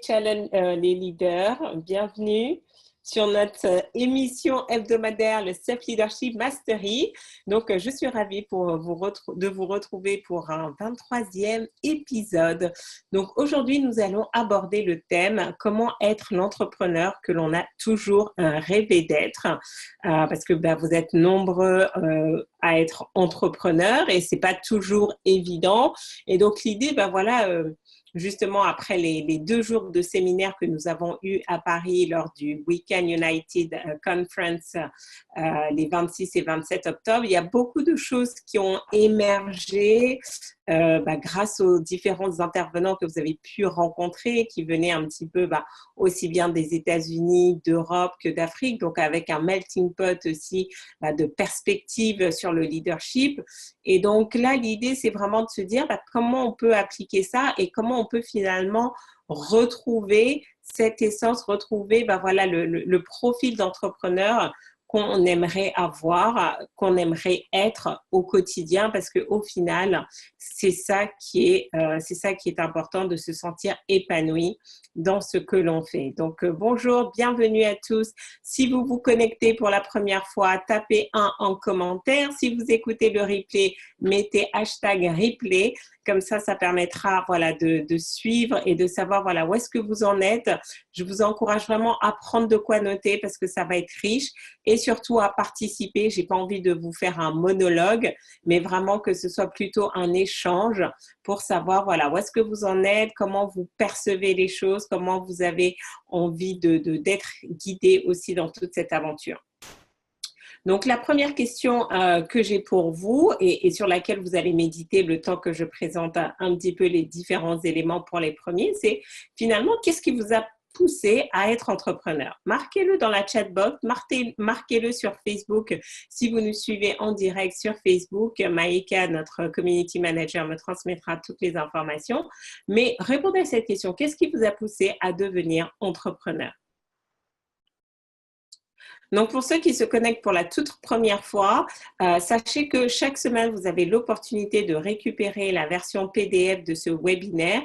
les leaders, bienvenue sur notre émission hebdomadaire, le Self Leadership Mastery. Donc, je suis ravie de vous retrouver pour un 23e épisode. Donc, aujourd'hui, nous allons aborder le thème « Comment être l'entrepreneur que l'on a toujours rêvé d'être » parce que vous êtes nombreux à être entrepreneurs et c'est pas toujours évident. Et donc, l'idée, justement, après les 2 jours de séminaire que nous avons eus à Paris lors du Weekend United Conference les 26 et 27 octobre, il y a beaucoup de choses qui ont émergé grâce aux différents intervenants que vous avez pu rencontrer, qui venaient un petit peu aussi bien des États-Unis, d'Europe que d'Afrique, donc avec un melting pot aussi de perspectives sur le leadership. Et donc là, l'idée, c'est vraiment de se dire comment on peut appliquer ça et comment on peut finalement retrouver cette essence, retrouver le profil d'entrepreneur qu'on aimerait avoir, qu'on aimerait être au quotidien, parce qu'au final, c'est ça qui est important, de se sentir épanoui dans ce que l'on fait. Donc, bonjour, bienvenue à tous. Si vous vous connectez pour la première fois, tapez 1 en commentaire. Si vous écoutez le replay, mettez #replay. Comme ça permettra de suivre et de savoir où est-ce que vous en êtes. Je vous encourage vraiment à prendre de quoi noter parce que ça va être riche et surtout à participer. Je n'ai pas envie de vous faire un monologue, mais vraiment que ce soit plutôt un échange pour savoir où est-ce que vous en êtes, comment vous percevez les choses, comment vous avez envie d'être guidé aussi dans toute cette aventure. Donc, la première question que j'ai pour vous et sur laquelle vous allez méditer le temps que je présente un petit peu les différents éléments pour les premiers, c'est finalement, qu'est-ce qui vous a poussé à être entrepreneur? Marquez-le dans la chat box, marquez-le sur Facebook. Si vous nous suivez en direct sur Facebook, Maïka, notre community manager, me transmettra toutes les informations. Mais répondez à cette question, qu'est-ce qui vous a poussé à devenir entrepreneur? Donc, pour ceux qui se connectent pour la toute première fois, sachez que chaque semaine, vous avez l'opportunité de récupérer la version PDF de ce webinaire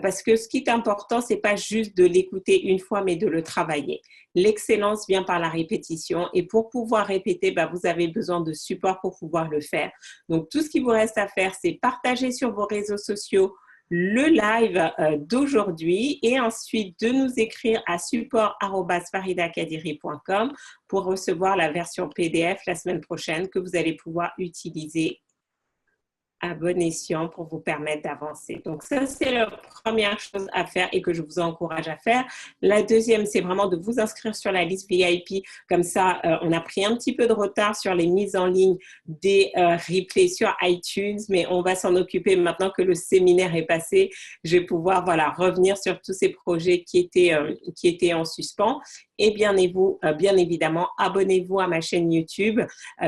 parce que ce qui est important, ce n'est pas juste de l'écouter une fois, mais de le travailler. L'excellence vient par la répétition et pour pouvoir répéter, vous avez besoin de support pour pouvoir le faire. Donc, tout ce qui vous reste à faire, c'est partager sur vos réseaux sociaux le live d'aujourd'hui et ensuite de nous écrire à support@faridakadiri.com pour recevoir la version PDF la semaine prochaine que vous allez pouvoir utiliser à bon escient pour vous permettre d'avancer. Donc, ça, c'est la première chose à faire et que je vous encourage à faire. La deuxième, c'est vraiment de vous inscrire sur la liste VIP. Comme ça, on a pris un petit peu de retard sur les mises en ligne des replays sur iTunes, mais on va s'en occuper maintenant que le séminaire est passé. Je vais pouvoir revenir sur tous ces projets qui étaient en suspens. Et bien évidemment, abonnez-vous à ma chaîne YouTube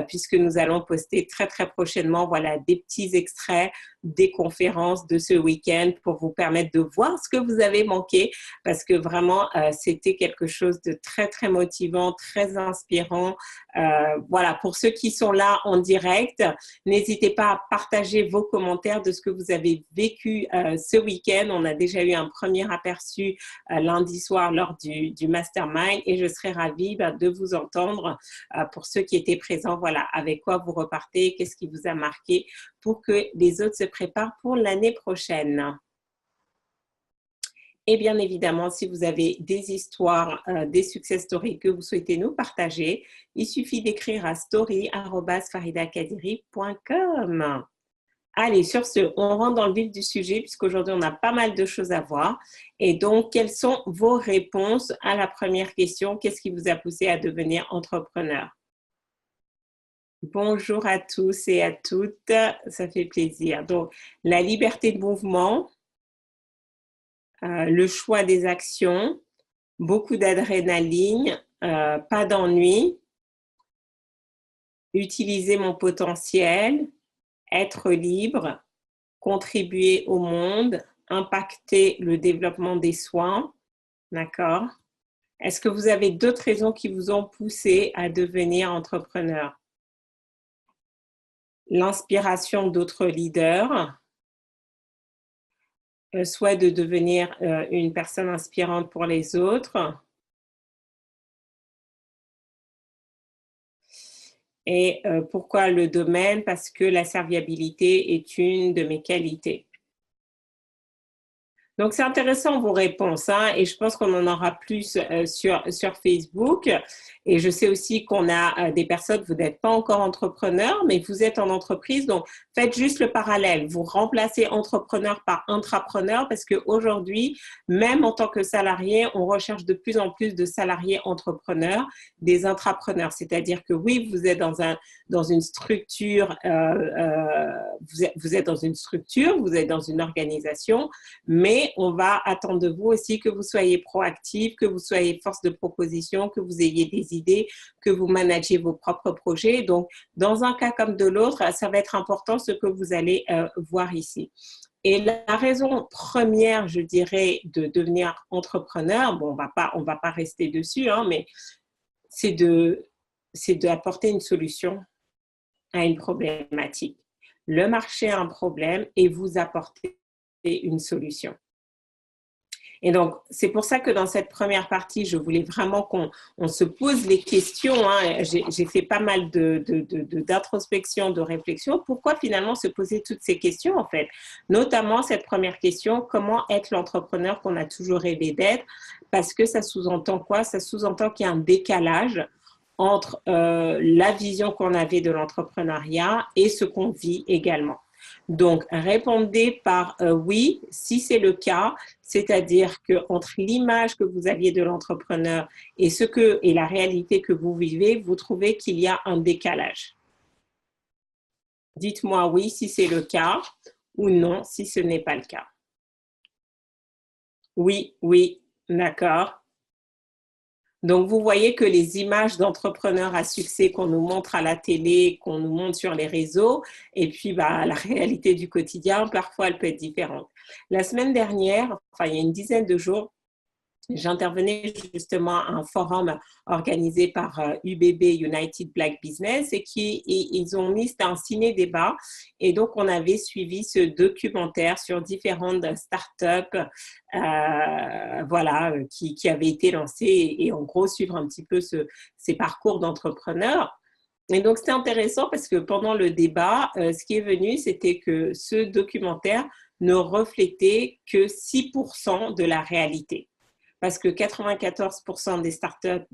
puisque nous allons poster très, très prochainement des petits extraits des conférences de ce week-end pour vous permettre de voir ce que vous avez manqué parce que vraiment, c'était quelque chose de très, très motivant, très inspirant. Pour ceux qui sont là en direct, n'hésitez pas à partager vos commentaires de ce que vous avez vécu ce week-end. On a déjà eu un premier aperçu lundi soir lors du mastermind et je serais ravie de vous entendre pour ceux qui étaient présents, avec quoi vous repartez, qu'est-ce qui vous a marqué pour que les autres se préparent pour l'année prochaine. Et bien évidemment, si vous avez des histoires, des success stories que vous souhaitez nous partager, il suffit d'écrire à story@faridakadiri.com. Allez, sur ce, on rentre dans le vif du sujet puisqu'aujourd'hui, on a pas mal de choses à voir. Et donc, quelles sont vos réponses à la première question? Qu'est-ce qui vous a poussé à devenir entrepreneur? Bonjour à tous et à toutes, ça fait plaisir. Donc, la liberté de mouvement, le choix des actions, beaucoup d'adrénaline, pas d'ennui, utiliser mon potentiel, être libre, contribuer au monde, impacter le développement des soins, d'accord? Est-ce que vous avez d'autres raisons qui vous ont poussé à devenir entrepreneur? L'inspiration d'autres leaders, soit de devenir une personne inspirante pour les autres. Et pourquoi le domaine? Parce que la serviabilité est une de mes qualités. Donc, c'est intéressant vos réponses, hein, et je pense qu'on en aura plus sur Facebook. Et je sais aussi qu'on a des personnes, vous n'êtes pas encore entrepreneur, mais vous êtes en entreprise, donc faites juste le parallèle. Vous remplacez entrepreneur par intrapreneur parce qu'aujourd'hui, même en tant que salarié, on recherche de plus en plus de salariés entrepreneurs, des intrapreneurs. C'est-à-dire que oui, vous êtes dans une structure, vous êtes dans une structure, vous êtes dans une organisation, mais on va attendre de vous aussi que vous soyez proactif, que vous soyez force de proposition, que vous ayez des idées, que vous managez vos propres projets. Donc, dans un cas comme de l'autre, ça va être important ce que vous allez voir ici. Et la raison première, je dirais, de devenir entrepreneur, bon, on va pas rester dessus, hein, mais c'est d'apporter une solution à une problématique. Le marché a un problème et vous apportez une solution. Et donc, c'est pour ça que dans cette première partie, je voulais vraiment qu'on se pose les questions. Hein. J'ai fait pas mal d'introspection, de réflexion. Pourquoi finalement se poser toutes ces questions, en fait? Notamment cette première question, comment être l'entrepreneur qu'on a toujours rêvé d'être? Parce que ça sous-entend quoi? Ça sous-entend qu'il y a un décalage entre la vision qu'on avait de l'entrepreneuriat et ce qu'on vit également. Donc, répondez par oui, si c'est le cas, c'est-à-dire qu'entre l'image que vous aviez de l'entrepreneur et la réalité que vous vivez, vous trouvez qu'il y a un décalage. Dites-moi oui si c'est le cas ou non si ce n'est pas le cas. Oui, oui, d'accord. Donc, vous voyez que les images d'entrepreneurs à succès qu'on nous montre à la télé, qu'on nous montre sur les réseaux, et puis la réalité du quotidien, parfois, elle peut être différente. La semaine dernière, enfin, il y a une dizaine de jours, j'intervenais justement à un forum organisé par UBB, United Black Business, et ils ont mis, c'était un ciné-débat, et donc on avait suivi ce documentaire sur différentes startups qui avaient été lancées, et en gros suivre un petit peu ces parcours d'entrepreneurs. Et donc, c'était intéressant parce que pendant le débat, ce qui est venu, c'était que ce documentaire ne reflétait que 6% de la réalité, parce que 94% des startups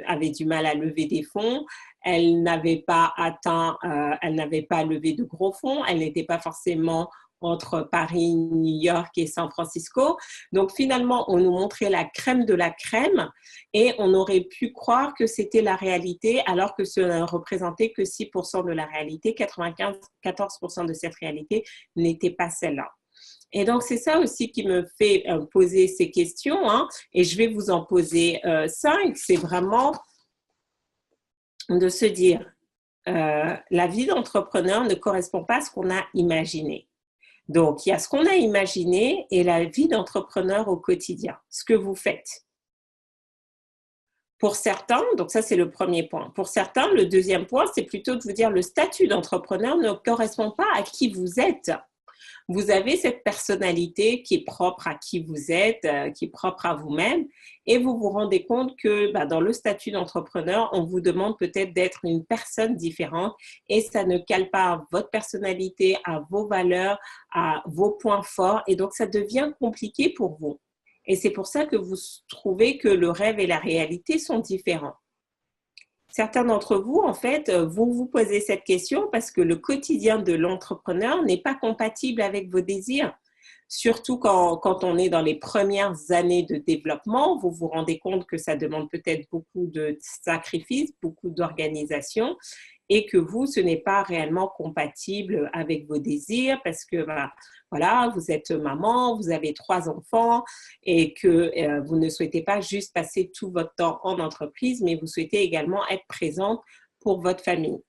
avaient du mal à lever des fonds, elles n'avaient pas levé de gros fonds, elles n'étaient pas forcément entre Paris, New York et San Francisco. Donc finalement, on nous montrait la crème de la crème et on aurait pu croire que c'était la réalité alors que ça ne représentait que 6% de la réalité, 94% de cette réalité n'était pas celle-là. Et donc, c'est ça aussi qui me fait poser ces questions, hein, et je vais vous en poser 5. C'est vraiment de se dire, la vie d'entrepreneur ne correspond pas à ce qu'on a imaginé. Donc, il y a ce qu'on a imaginé et la vie d'entrepreneur au quotidien, ce que vous faites. Pour certains, donc ça c'est le premier point. Pour certains, le deuxième point, c'est plutôt de vous dire le statut d'entrepreneur ne correspond pas à qui vous êtes. Vous avez cette personnalité qui est propre à qui vous êtes, qui est propre à vous-même, et vous vous rendez compte que dans le statut d'entrepreneur, on vous demande peut-être d'être une personne différente et ça ne cale pas à votre personnalité, à vos valeurs, à vos points forts, et donc ça devient compliqué pour vous. Et c'est pour ça que vous trouvez que le rêve et la réalité sont différents. Certains d'entre vous, en fait, vous posez cette question parce que le quotidien de l'entrepreneur n'est pas compatible avec vos désirs. Surtout quand on est dans les premières années de développement, vous vous rendez compte que ça demande peut-être beaucoup de sacrifices, beaucoup d'organisation et que vous, ce n'est pas réellement compatible avec vos désirs parce que voilà, vous êtes maman, vous avez 3 enfants et que vous ne souhaitez pas juste passer tout votre temps en entreprise, mais vous souhaitez également être présente pour votre famille.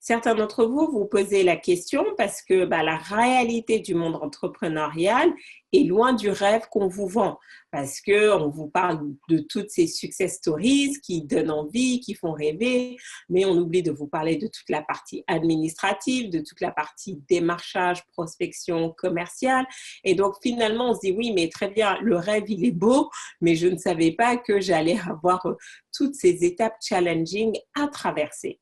Certains d'entre vous vous posez la question parce que la réalité du monde entrepreneurial est loin du rêve qu'on vous vend. Parce qu'on vous parle de toutes ces success stories qui donnent envie, qui font rêver, mais on oublie de vous parler de toute la partie administrative, de toute la partie démarchage, prospection commerciale. Et donc, finalement, on se dit, oui, mais très bien, le rêve, il est beau, mais je ne savais pas que j'allais avoir toutes ces étapes challenging à traverser.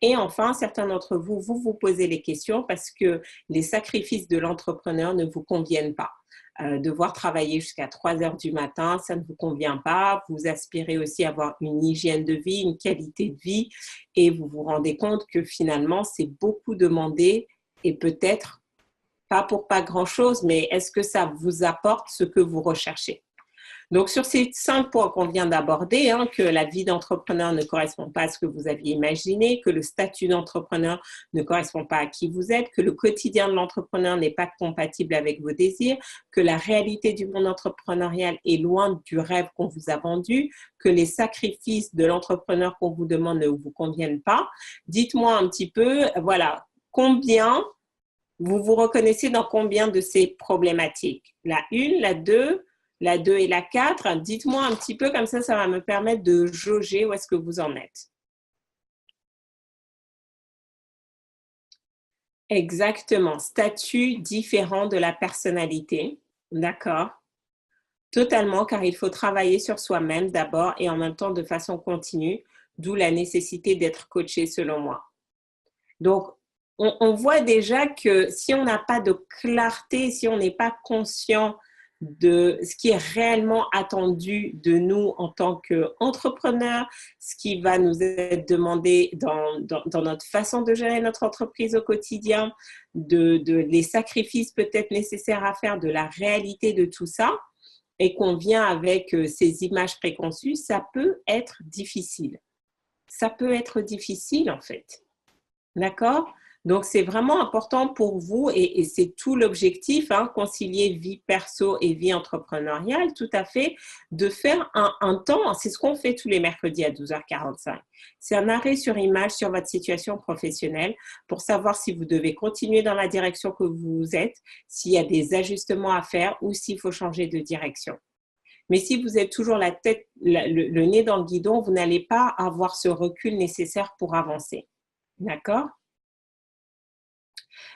Et enfin, certains d'entre vous, vous posez les questions parce que les sacrifices de l'entrepreneur ne vous conviennent pas. Devoir travailler jusqu'à 3 heures du matin, ça ne vous convient pas. Vous aspirez aussi à avoir une hygiène de vie, une qualité de vie et vous vous rendez compte que finalement, c'est beaucoup demandé et peut-être pas pour pas grand-chose, mais est-ce que ça vous apporte ce que vous recherchez? Donc, sur ces 5 points qu'on vient d'aborder, que la vie d'entrepreneur ne correspond pas à ce que vous aviez imaginé, que le statut d'entrepreneur ne correspond pas à qui vous êtes, que le quotidien de l'entrepreneur n'est pas compatible avec vos désirs, que la réalité du monde entrepreneurial est loin du rêve qu'on vous a vendu, que les sacrifices de l'entrepreneur qu'on vous demande ne vous conviennent pas. Dites-moi un petit peu, voilà, combien vous vous reconnaissez dans combien de ces problématiques? La 1, la 2 et la 4, dites-moi un petit peu, comme ça va me permettre de jauger où est-ce que vous en êtes. Exactement, statut différent de la personnalité, d'accord? Totalement, car il faut travailler sur soi-même d'abord et en même temps de façon continue, d'où la nécessité d'être coaché selon moi. Donc, on voit déjà que si on n'a pas de clarté, si on n'est pas conscient de ce qui est réellement attendu de nous en tant qu'entrepreneurs, ce qui va nous être demandé dans notre façon de gérer notre entreprise au quotidien, de les sacrifices peut-être nécessaires à faire, de la réalité de tout ça, et qu'on vient avec ces images préconçues, ça peut être difficile. Ça peut être difficile en fait. D'accord? Donc, c'est vraiment important pour vous et c'est tout l'objectif, concilier vie perso et vie entrepreneuriale, tout à fait, de faire un temps, c'est ce qu'on fait tous les mercredis à 12h45. C'est un arrêt sur image sur votre situation professionnelle pour savoir si vous devez continuer dans la direction que vous êtes, s'il y a des ajustements à faire ou s'il faut changer de direction. Mais si vous êtes toujours la tête, le nez dans le guidon, vous n'allez pas avoir ce recul nécessaire pour avancer. D'accord?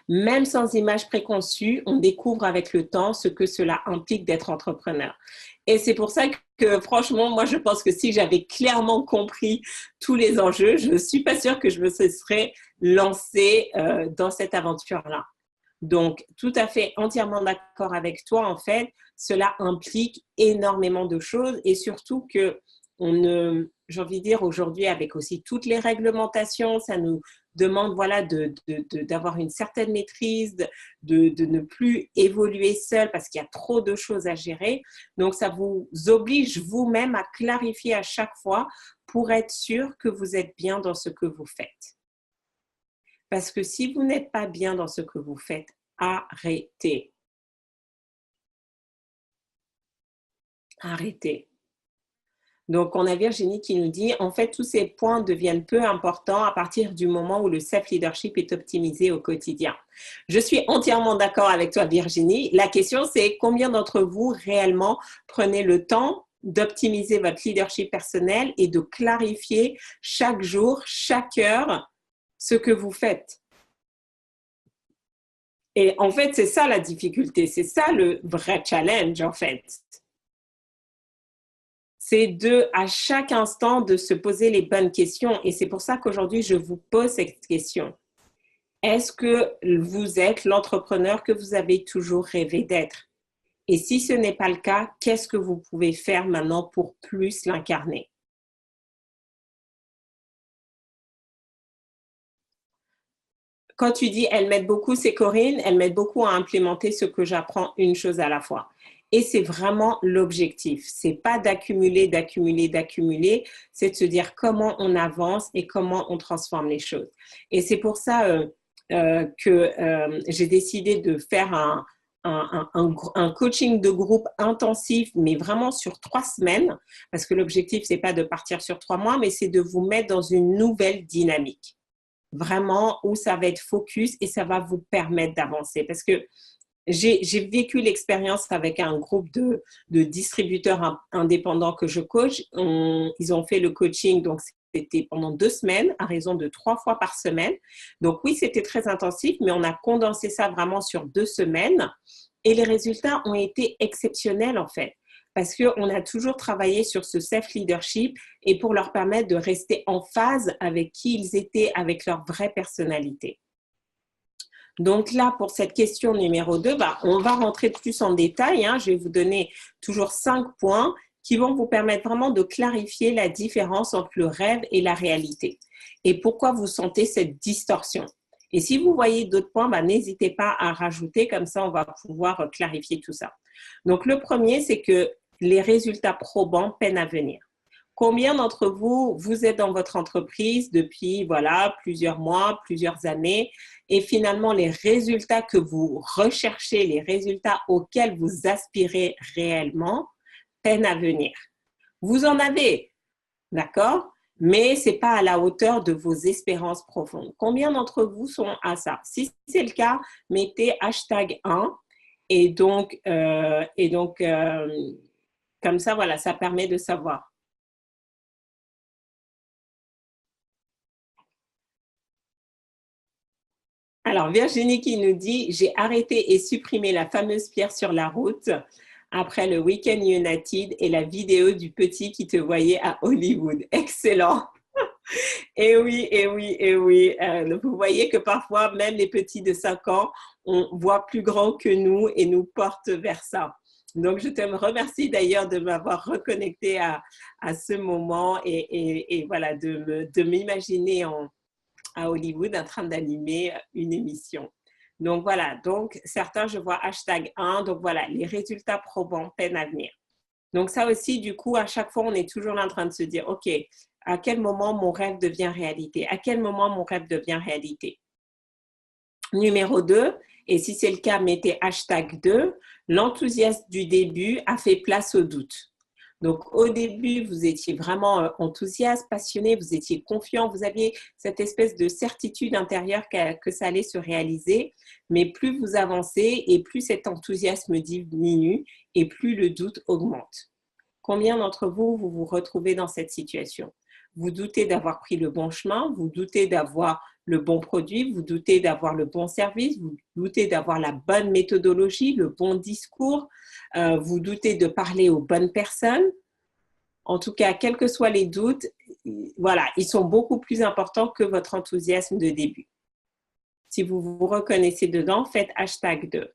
Même sans image préconçue, on découvre avec le temps ce que cela implique d'être entrepreneur. Et c'est pour ça que franchement, moi, je pense que si j'avais clairement compris tous les enjeux, je ne suis pas sûre que je me serais lancée dans cette aventure-là. Donc, tout à fait entièrement d'accord avec toi, en fait, cela implique énormément de choses et surtout que j'ai envie de dire aujourd'hui avec aussi toutes les réglementations, ça nous demande voilà, d'avoir une certaine maîtrise, de ne plus évoluer seul parce qu'il y a trop de choses à gérer. Donc, ça vous oblige vous-même à clarifier à chaque fois pour être sûr que vous êtes bien dans ce que vous faites. Parce que si vous n'êtes pas bien dans ce que vous faites, arrêtez. Arrêtez. Donc, on a Virginie qui nous dit, en fait, tous ces points deviennent peu importants à partir du moment où le self-leadership est optimisé au quotidien. Je suis entièrement d'accord avec toi, Virginie. La question, c'est combien d'entre vous réellement prenez le temps d'optimiser votre leadership personnel et de clarifier chaque jour, chaque heure, ce que vous faites. Et en fait, c'est ça la difficulté, c'est ça le vrai challenge, en fait. C'est à chaque instant, de se poser les bonnes questions. Et c'est pour ça qu'aujourd'hui, je vous pose cette question. Est-ce que vous êtes l'entrepreneur que vous avez toujours rêvé d'être? Et si ce n'est pas le cas, qu'est-ce que vous pouvez faire maintenant pour plus l'incarner? Quand tu dis elle m'aide beaucoup, c'est Corinne, elle m'aide beaucoup à implémenter ce que j'apprends une chose à la fois. Et c'est vraiment l'objectif. C'est pas d'accumuler, c'est de se dire comment on avance et comment on transforme les choses. Et c'est pour ça que j'ai décidé de faire un coaching de groupe intensif, mais vraiment sur 3 semaines, parce que l'objectif, c'est pas de partir sur 3 mois, mais c'est de vous mettre dans une nouvelle dynamique. vraiment où ça va être focus et ça va vous permettre d'avancer. Parce que j'ai vécu l'expérience avec un groupe de distributeurs indépendants que je coach. Ils ont fait le coaching, donc c'était pendant 2 semaines, à raison de 3 fois par semaine. Donc oui, c'était très intensif, mais on a condensé ça vraiment sur 2 semaines. Et les résultats ont été exceptionnels en fait, parce qu'on a toujours travaillé sur ce self-leadership et pour leur permettre de rester en phase avec qui ils étaient, avec leur vraie personnalité. Donc là, pour cette question numéro 2, on va rentrer plus en détail. Je vais vous donner toujours 5 points qui vont vous permettre vraiment de clarifier la différence entre le rêve et la réalité. Et pourquoi vous sentez cette distorsion. Et si vous voyez d'autres points, n'hésitez pas à rajouter, comme ça on va pouvoir clarifier tout ça. Donc le premier, c'est que les résultats probants peinent à venir. Combien d'entre vous, vous êtes dans votre entreprise depuis plusieurs mois, plusieurs années, et finalement les résultats que vous recherchez, les résultats auxquels vous aspirez réellement, peinent à venir. Vous en avez, d'accord? Mais ce n'est pas à la hauteur de vos espérances profondes. Combien d'entre vous sont à ça? Si c'est le cas, mettez #1 et donc comme ça, ça permet de savoir. Alors, Virginie qui nous dit « J'ai arrêté et supprimé la fameuse pierre sur la route après le Weekend United et la vidéo du petit qui te voyait à Hollywood. » Excellent. Et oui, et oui, et oui. Vous voyez que parfois, même les petits de 5 ans, on voit plus grand que nous et nous porte vers ça. Donc, je te remercie d'ailleurs de m'avoir reconnecté à ce moment et voilà, de m'imaginer à Hollywood en train d'animer une émission. Donc voilà, donc certains, je vois #1, donc voilà, les résultats probants peinent à venir. Donc ça aussi, du coup, à chaque fois, on est toujours là en train de se dire, OK, à quel moment mon rêve devient réalité? À quel moment mon rêve devient réalité? Numéro 2, et si c'est le cas, mettez #2, l'enthousiasme du début a fait place au doute. Donc, au début, vous étiez vraiment enthousiaste, passionné, vous étiez confiant, vous aviez cette espèce de certitude intérieure que ça allait se réaliser. Mais plus vous avancez et plus cet enthousiasme diminue et plus le doute augmente. Combien d'entre vous vous retrouvez dans cette situation? Vous doutez d'avoir pris le bon chemin, vous doutez d'avoir le bon produit, vous doutez d'avoir le bon service, vous doutez d'avoir la bonne méthodologie, le bon discours, vous doutez de parler aux bonnes personnes. En tout cas, quels que soient les doutes, voilà, ils sont beaucoup plus importants que votre enthousiasme de début. Si vous vous reconnaissez dedans, faites #2.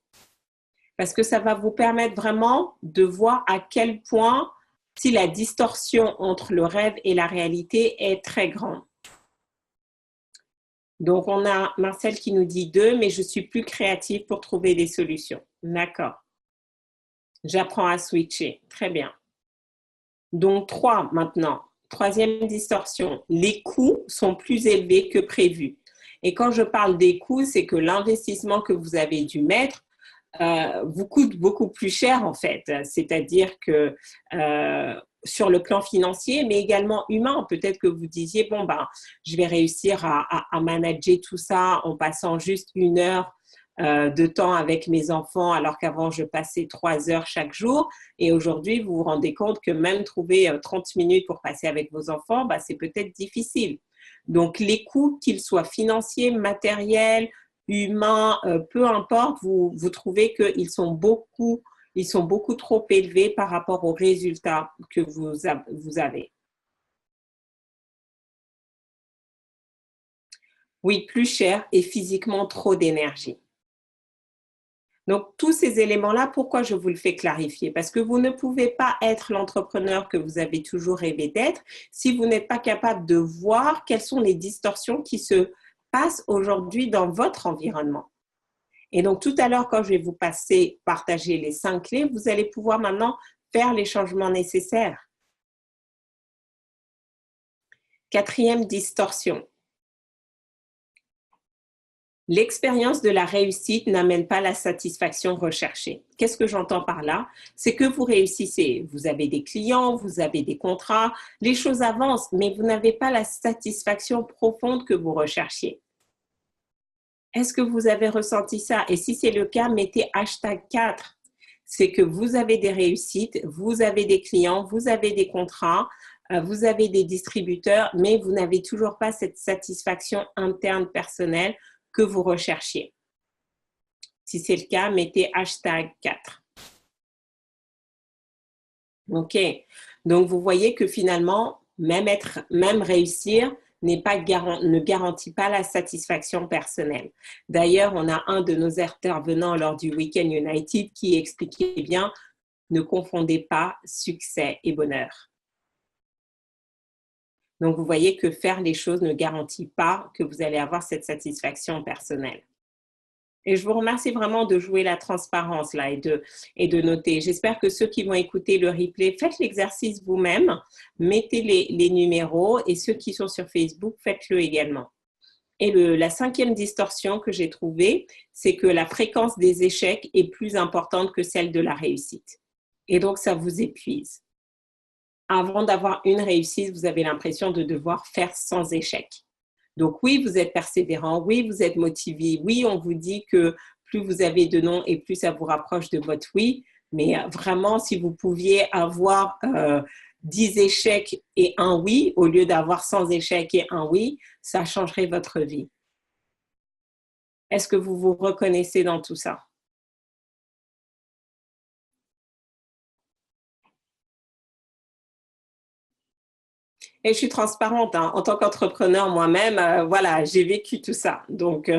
Parce que ça va vous permettre vraiment de voir à quel point si la distorsion entre le rêve et la réalité est très grande. Donc, on a Marcel qui nous dit 2, mais je suis plus créative pour trouver des solutions. D'accord. J'apprends à switcher. Très bien. Donc, 3 maintenant. Troisième distorsion. Les coûts sont plus élevés que prévu. Et quand je parle des coûts, c'est que l'investissement que vous avez dû mettre vous coûte beaucoup plus cher en fait. C'est-à-dire que sur le plan financier, mais également humain. Peut-être que vous disiez, bon, je vais réussir à manager tout ça en passant juste 1 heure de temps avec mes enfants, alors qu'avant, je passais 3 heures chaque jour. Et aujourd'hui, vous vous rendez compte que même trouver 30 minutes pour passer avec vos enfants, c'est peut-être difficile. Donc, les coûts, qu'ils soient financiers, matériels, humains, peu importe, vous trouvez qu'ils sont beaucoup trop élevés par rapport aux résultats que vous avez. Oui, plus cher et physiquement trop d'énergie. Donc, tous ces éléments-là, pourquoi je vous le fais clarifier? Parce que vous ne pouvez pas être l'entrepreneur que vous avez toujours rêvé d'être si vous n'êtes pas capable de voir quelles sont les distorsions qui se passent aujourd'hui dans votre environnement. Et donc, tout à l'heure, quand je vais vous partager les 5 clés, vous allez pouvoir maintenant faire les changements nécessaires. 4e distorsion. L'expérience de la réussite n'amène pas la satisfaction recherchée. Qu'est-ce que j'entends par là? C'est que vous réussissez, vous avez des clients, vous avez des contrats, les choses avancent, mais vous n'avez pas la satisfaction profonde que vous recherchiez. Est-ce que vous avez ressenti ça? Et si c'est le cas, mettez #4. C'est que vous avez des réussites, vous avez des clients, vous avez des contrats, vous avez des distributeurs, mais vous n'avez toujours pas cette satisfaction interne personnelle que vous recherchiez. Si c'est le cas, mettez #4. OK. Donc, vous voyez que finalement, même réussir ne garantit pas la satisfaction personnelle. D'ailleurs, on a un de nos intervenants lors du Weekend United qui expliquait bien, ne confondez pas succès et bonheur. Donc, vous voyez que faire les choses ne garantit pas que vous allez avoir cette satisfaction personnelle. Et je vous remercie vraiment de jouer la transparence là et de noter. J'espère que ceux qui vont écouter le replay, faites l'exercice vous-même, mettez les numéros et ceux qui sont sur Facebook, faites-le également. Et la 5e distorsion que j'ai trouvée, c'est que la fréquence des échecs est plus importante que celle de la réussite. Et donc, ça vous épuise. Avant d'avoir une réussite, vous avez l'impression de devoir faire sans échec. Donc oui, vous êtes persévérant, oui, vous êtes motivé, oui, on vous dit que plus vous avez de non et plus ça vous rapproche de votre oui, mais vraiment, si vous pouviez avoir 10 échecs et un oui, au lieu d'avoir 100 échecs et un oui, ça changerait votre vie. Est-ce que vous vous reconnaissez dans tout ça? Et je suis transparente, hein. En tant qu'entrepreneur moi-même, voilà, j'ai vécu tout ça. Donc,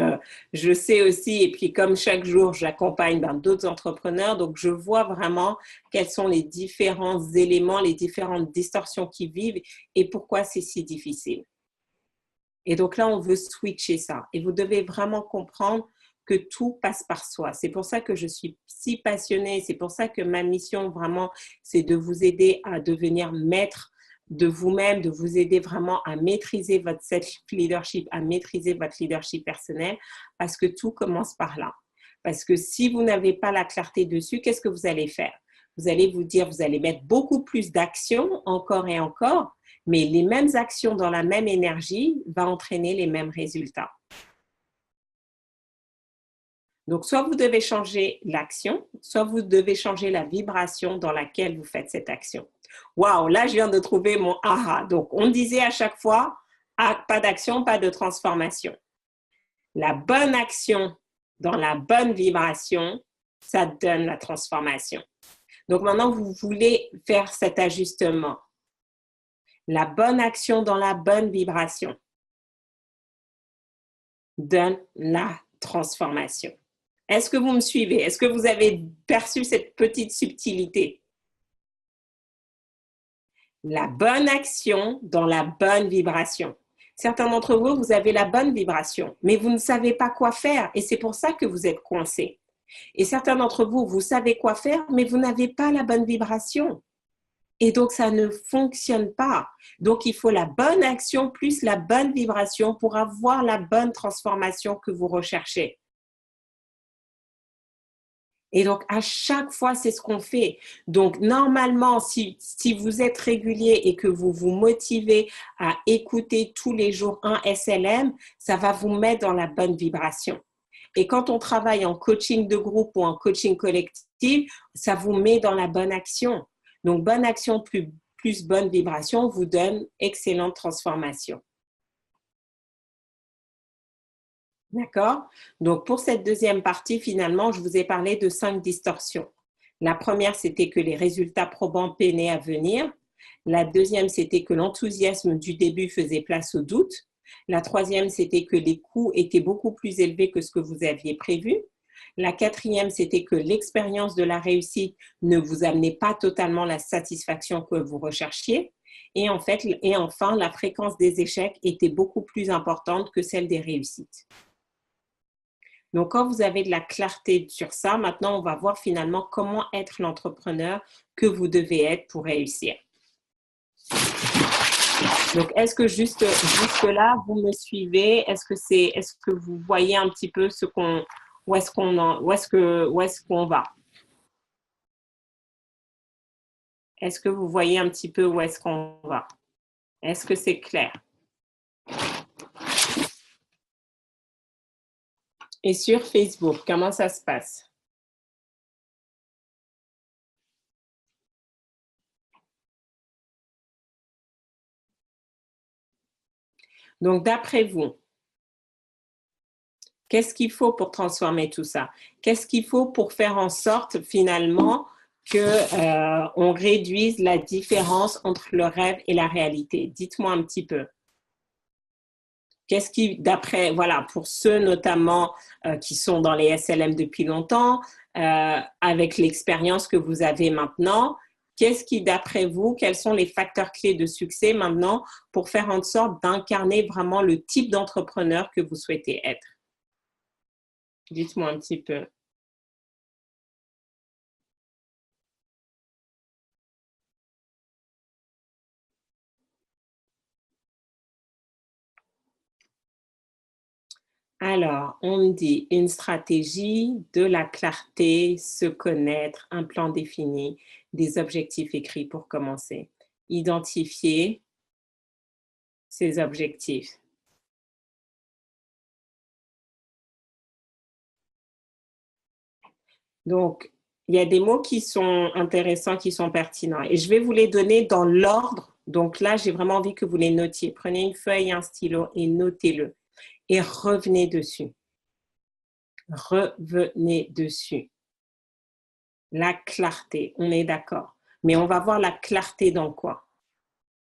je sais aussi, et puis comme chaque jour, j'accompagne d'autres entrepreneurs, donc je vois vraiment quels sont les différents éléments, les différentes distorsions qu'ils vivent et pourquoi c'est si difficile. Et donc là, on veut switcher ça. Et vous devez vraiment comprendre que tout passe par soi. C'est pour ça que je suis si passionnée. C'est pour ça que ma mission, vraiment, c'est de vous aider à devenir maître de vous-même, de vous aider vraiment à maîtriser votre self-leadership, à maîtriser votre leadership personnel, parce que tout commence par là. Parce que si vous n'avez pas la clarté dessus, qu'est-ce que vous allez faire? Vous allez vous dire, vous allez mettre beaucoup plus d'actions, encore et encore, mais les mêmes actions dans la même énergie vont entraîner les mêmes résultats. Donc, soit vous devez changer l'action, soit vous devez changer la vibration dans laquelle vous faites cette action. Waouh, là, je viens de trouver mon aha. Donc, on disait à chaque fois, ah, pas d'action, pas de transformation. La bonne action dans la bonne vibration, ça donne la transformation. Donc, maintenant, vous voulez faire cet ajustement. La bonne action dans la bonne vibration donne la transformation. Est-ce que vous me suivez? Est-ce que vous avez perçu cette petite subtilité? La bonne action dans la bonne vibration. Certains d'entre vous, vous avez la bonne vibration, mais vous ne savez pas quoi faire et c'est pour ça que vous êtes coincé. Et certains d'entre vous, vous savez quoi faire, mais vous n'avez pas la bonne vibration. Et donc, ça ne fonctionne pas. Donc, il faut la bonne action plus la bonne vibration pour avoir la bonne transformation que vous recherchez. Et donc, à chaque fois, c'est ce qu'on fait. Donc, normalement, si vous êtes régulier et que vous vous motivez à écouter tous les jours un SLM, ça va vous mettre dans la bonne vibration. Et quand on travaille en coaching de groupe ou en coaching collectif, ça vous met dans la bonne action. Donc, bonne action plus bonne vibration vous donne excellente transformation. D'accord? Donc, pour cette deuxième partie, finalement, je vous ai parlé de 5 distorsions. La première, c'était que les résultats probants peinaient à venir. La deuxième, c'était que l'enthousiasme du début faisait place au doute. La troisième, c'était que les coûts étaient beaucoup plus élevés que ce que vous aviez prévu. La quatrième, c'était que l'expérience de la réussite ne vous amenait pas totalement la satisfaction que vous recherchiez. Et enfin, la fréquence des échecs était beaucoup plus importante que celle des réussites. Donc, quand vous avez de la clarté sur ça, maintenant, on va voir finalement comment être l'entrepreneur que vous devez être pour réussir. Donc, est-ce que juste là, vous me suivez? Est-ce que vous voyez un petit peu où est-ce qu'on va? Est-ce que vous voyez un petit peu où est-ce qu'on va? Est-ce que c'est clair? Et sur Facebook, comment ça se passe? Donc, d'après vous, qu'est-ce qu'il faut pour transformer tout ça? Qu'est-ce qu'il faut pour faire en sorte finalement que on réduise la différence entre le rêve et la réalité? Dites-moi un petit peu. Qu'est-ce qui, d'après, voilà, pour ceux notamment qui sont dans les SLM depuis longtemps, avec l'expérience que vous avez maintenant, qu'est-ce qui, d'après vous, quels sont les facteurs clés de succès maintenant pour faire en sorte d'incarner vraiment le type d'entrepreneur que vous souhaitez être? Dites-moi un petit peu. Alors, on me dit une stratégie, de la clarté, se connaître, un plan défini, des objectifs écrits pour commencer. Identifier ses objectifs. Donc, il y a des mots qui sont intéressants, qui sont pertinents. Et je vais vous les donner dans l'ordre. Donc là, j'ai vraiment envie que vous les notiez. Prenez une feuille et un stylo et notez-le. Et revenez dessus. Revenez dessus. La clarté, on est d'accord. Mais on va voir la clarté dans quoi?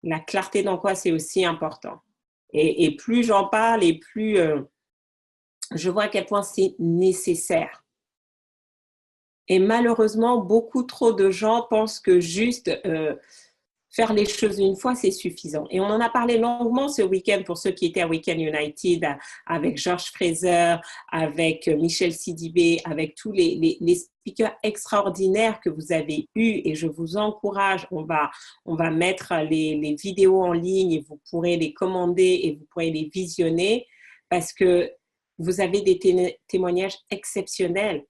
La clarté dans quoi, c'est aussi important. Et plus j'en parle, et plus je vois à quel point c'est nécessaire. Et malheureusement, beaucoup trop de gens pensent que juste faire les choses une fois, c'est suffisant. Et on en a parlé longuement ce week-end pour ceux qui étaient à Weekend United avec George Fraser, avec Michel Sidibé, avec tous les speakers extraordinaires que vous avez eus. Et je vous encourage, on va mettre les vidéos en ligne et vous pourrez les commander et vous pourrez les visionner parce que vous avez des témoignages exceptionnels.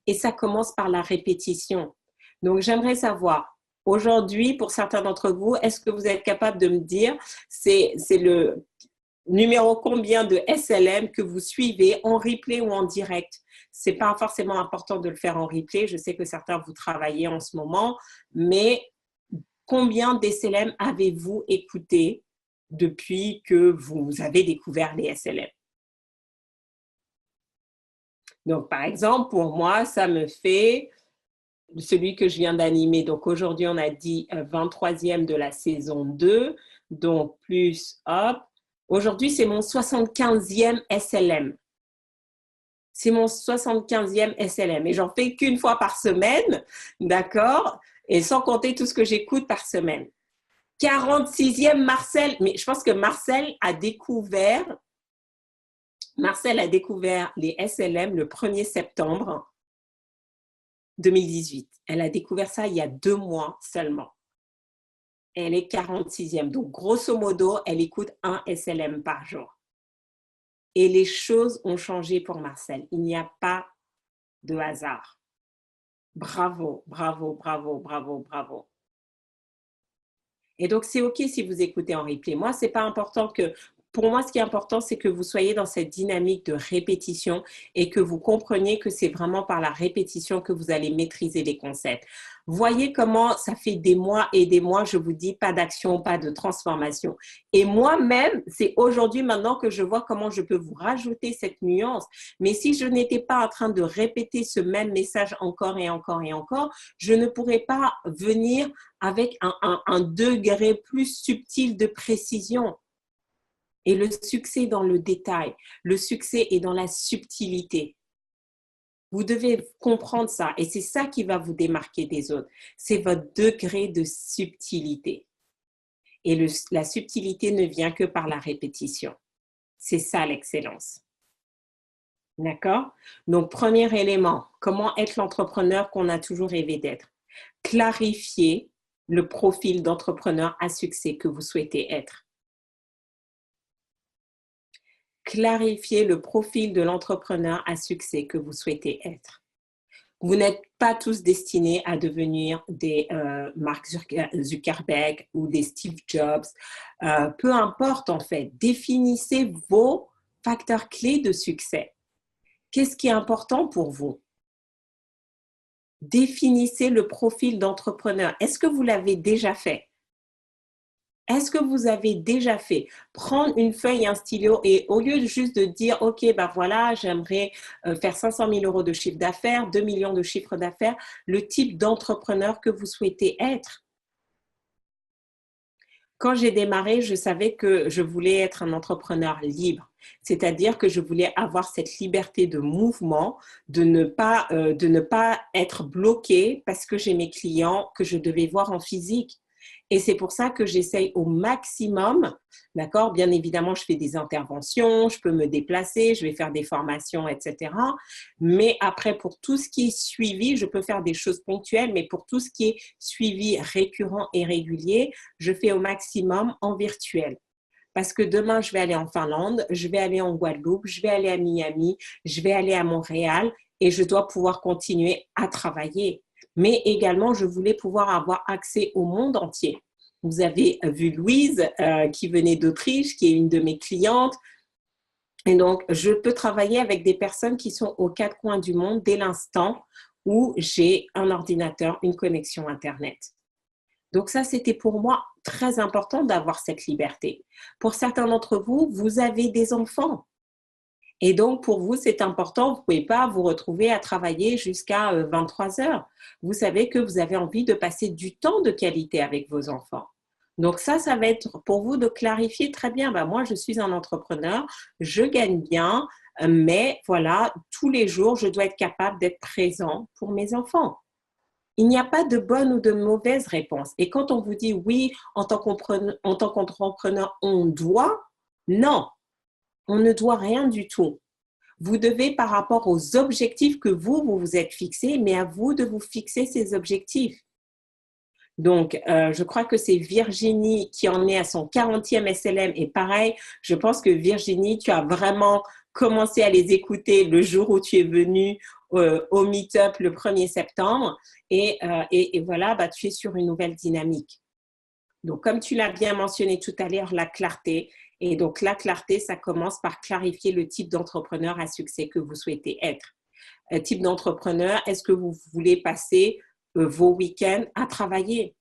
Et ça commence par la répétition. Donc, j'aimerais savoir, aujourd'hui, pour certains d'entre vous, est-ce que vous êtes capable de me dire, c'est le numéro combien de SLM que vous suivez en replay ou en direct? Ce n'est pas forcément important de le faire en replay. Je sais que certains, vous travaillez en ce moment, mais combien d'SLM avez-vous écouté depuis que vous avez découvert les SLM? Donc, par exemple, pour moi, ça me fait celui que je viens d'animer. Donc, aujourd'hui, on a dit 23e de la saison 2. Donc, plus, hop. Aujourd'hui, c'est mon 75e SLM. C'est mon 75e SLM. Et j'en fais qu'une fois par semaine, d'accord? Et sans compter tout ce que j'écoute par semaine. 46e Marcel. Mais je pense que Marcel a découvert les SLM le 1er septembre 2018. Elle a découvert ça il y a 2 mois seulement. Elle est 46e. Donc, grosso modo, elle écoute un SLM par jour. Et les choses ont changé pour Marcel. Il n'y a pas de hasard. Bravo, bravo, bravo, bravo, bravo. Et donc, c'est OK si vous écoutez en replay. Moi, c'est pas important que... Pour moi, ce qui est important, c'est que vous soyez dans cette dynamique de répétition et que vous compreniez que c'est vraiment par la répétition que vous allez maîtriser les concepts. Voyez comment ça fait des mois et des mois, je vous dis, pas d'action, pas de transformation. Et moi-même, c'est aujourd'hui maintenant que je vois comment je peux vous rajouter cette nuance. Mais si je n'étais pas en train de répéter ce même message encore et encore et encore, je ne pourrais pas venir avec un degré plus subtil de précision. Et le succès est dans le détail, le succès est dans la subtilité. Vous devez comprendre ça et c'est ça qui va vous démarquer des autres. C'est votre degré de subtilité. Et la subtilité ne vient que par la répétition. C'est ça l'excellence. D'accord? Donc, premier élément, comment être l'entrepreneur qu'on a toujours rêvé d'être? Clarifier le profil d'entrepreneur à succès que vous souhaitez être. Clarifier le profil de l'entrepreneur à succès que vous souhaitez être. Vous n'êtes pas tous destinés à devenir des Mark Zuckerberg ou des Steve Jobs. Peu importe en fait, définissez vos facteurs clés de succès. Qu'est-ce qui est important pour vous? Définissez le profil d'entrepreneur. Est-ce que vous l'avez déjà fait? Est-ce que vous avez déjà fait? Prendre une feuille et un stylo et au lieu de juste de dire: «OK, bah, voilà, j'aimerais, faire 500 000 € de chiffre d'affaires, 2 millions de chiffre d'affaires», le type d'entrepreneur que vous souhaitez être. Quand j'ai démarré, je savais que je voulais être un entrepreneur libre. C'est-à-dire que je voulais avoir cette liberté de mouvement, de ne pas être bloquée parce que j'ai mes clients que je devais voir en physique. Et c'est pour ça que j'essaye au maximum, d'accord? Bien évidemment, je fais des interventions, je peux me déplacer, je vais faire des formations, etc. Mais après, pour tout ce qui est suivi, je peux faire des choses ponctuelles, mais pour tout ce qui est suivi récurrent et régulier, je fais au maximum en virtuel. Parce que demain, je vais aller en Finlande, je vais aller en Guadeloupe, je vais aller à Miami, je vais aller à Montréal et je dois pouvoir continuer à travailler. Mais également, je voulais pouvoir avoir accès au monde entier. Vous avez vu Louise qui venait d'Autriche, qui est une de mes clientes. Et donc, je peux travailler avec des personnes qui sont aux quatre coins du monde dès l'instant où j'ai un ordinateur, une connexion Internet. Donc ça, c'était pour moi très important d'avoir cette liberté. Pour certains d'entre vous, vous avez des enfants. Et donc, pour vous, c'est important, vous ne pouvez pas vous retrouver à travailler jusqu'à 23 heures. Vous savez que vous avez envie de passer du temps de qualité avec vos enfants. Donc ça va être pour vous de clarifier très bien, ben moi, je suis un entrepreneur, je gagne bien, mais voilà, tous les jours, je dois être capable d'être présent pour mes enfants. Il n'y a pas de bonne ou de mauvaise réponse. Et quand on vous dit oui, en tant qu'entrepreneur, on doit, non, on ne doit rien du tout. Vous devez, par rapport aux objectifs que vous vous êtes fixés, mais à vous de vous fixer ces objectifs. Donc, je crois que c'est Virginie qui en est à son 40e SLM. Et pareil, je pense que Virginie, tu as vraiment commencé à les écouter le jour où tu es venue au meet-up le 1er septembre. Et voilà, bah, tu es sur une nouvelle dynamique. Donc, comme tu l'as bien mentionné tout à l'heure, la clarté. Et donc, la clarté, ça commence par clarifier le type d'entrepreneur à succès que vous souhaitez être. Type d'entrepreneur, est-ce que vous voulez passer vos week-ends à travailler?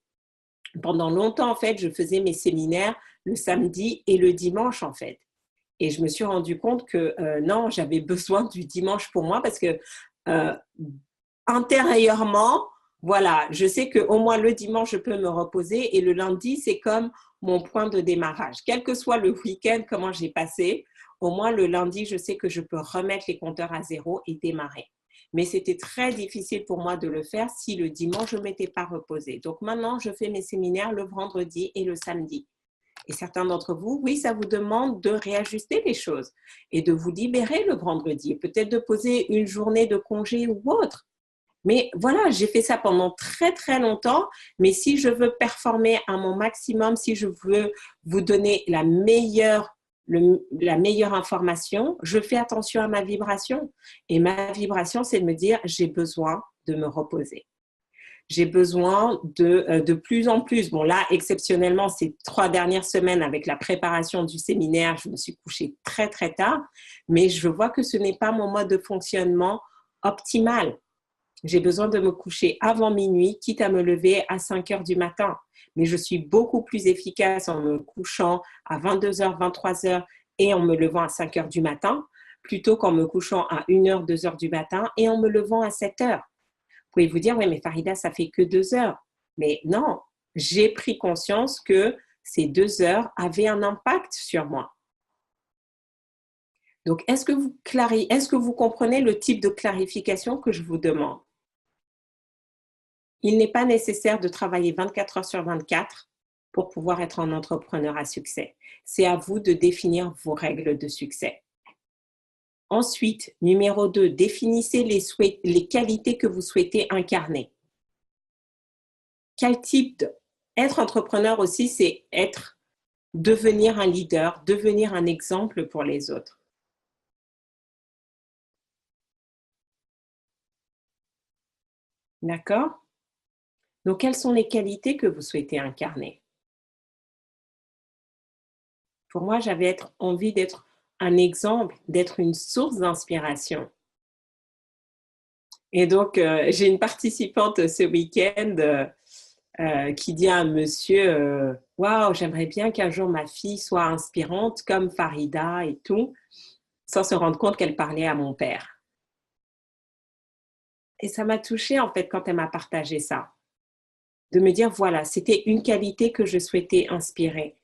Pendant longtemps, en fait, je faisais mes séminaires le samedi et le dimanche, en fait. Et je me suis rendu compte que non, j'avais besoin du dimanche pour moi parce que euh, intérieurement, voilà, je sais qu'au moins le dimanche, je peux me reposer et le lundi, c'est comme mon point de démarrage. Quel que soit le week-end, comment j'ai passé, au moins le lundi, je sais que je peux remettre les compteurs à zéro et démarrer. Mais c'était très difficile pour moi de le faire si le dimanche, je ne m'étais pas reposée. Donc maintenant, je fais mes séminaires le vendredi et le samedi. Et certains d'entre vous, oui, ça vous demande de réajuster les choses et de vous libérer le vendredi, peut-être de poser une journée de congé ou autre. Mais voilà, j'ai fait ça pendant très, très longtemps. Mais si je veux performer à mon maximum, si je veux vous donner la meilleure information, je fais attention à ma vibration. Et ma vibration, c'est de me dire, j'ai besoin de me reposer. J'ai besoin de plus en plus. Bon, là, exceptionnellement, ces 3 dernières semaines, avec la préparation du séminaire, je me suis couchée très, très tard. Mais je vois que ce n'est pas mon mode de fonctionnement optimal. J'ai besoin de me coucher avant minuit, quitte à me lever à 5 heures du matin. Mais je suis beaucoup plus efficace en me couchant à 22 heures, 23 heures et en me levant à 5 heures du matin, plutôt qu'en me couchant à 1 heure, 2 heures du matin et en me levant à 7 heures. Vous pouvez vous dire, oui, mais Farida, ça fait que 2 heures. Mais non, j'ai pris conscience que ces 2 heures avaient un impact sur moi. Donc, est-ce que vous comprenez le type de clarification que je vous demande? Il n'est pas nécessaire de travailler 24 heures sur 24 pour pouvoir être un entrepreneur à succès. C'est à vous de définir vos règles de succès. Ensuite, numéro 2, définissez les qualités que vous souhaitez incarner. Quel type être entrepreneur aussi, c'est devenir un leader, devenir un exemple pour les autres. D'accord? Donc, quelles sont les qualités que vous souhaitez incarner? Pour moi, j'avais envie d'être un exemple, d'être une source d'inspiration. Et donc, j'ai une participante ce week-end qui dit à un monsieur, waouh, j'aimerais bien qu'un jour ma fille soit inspirante comme Farida et tout, sans se rendre compte qu'elle parlait à mon père. Et ça m'a touchée en fait quand elle m'a partagé ça, de me dire voilà, c'était une qualité que je souhaitais inspirer.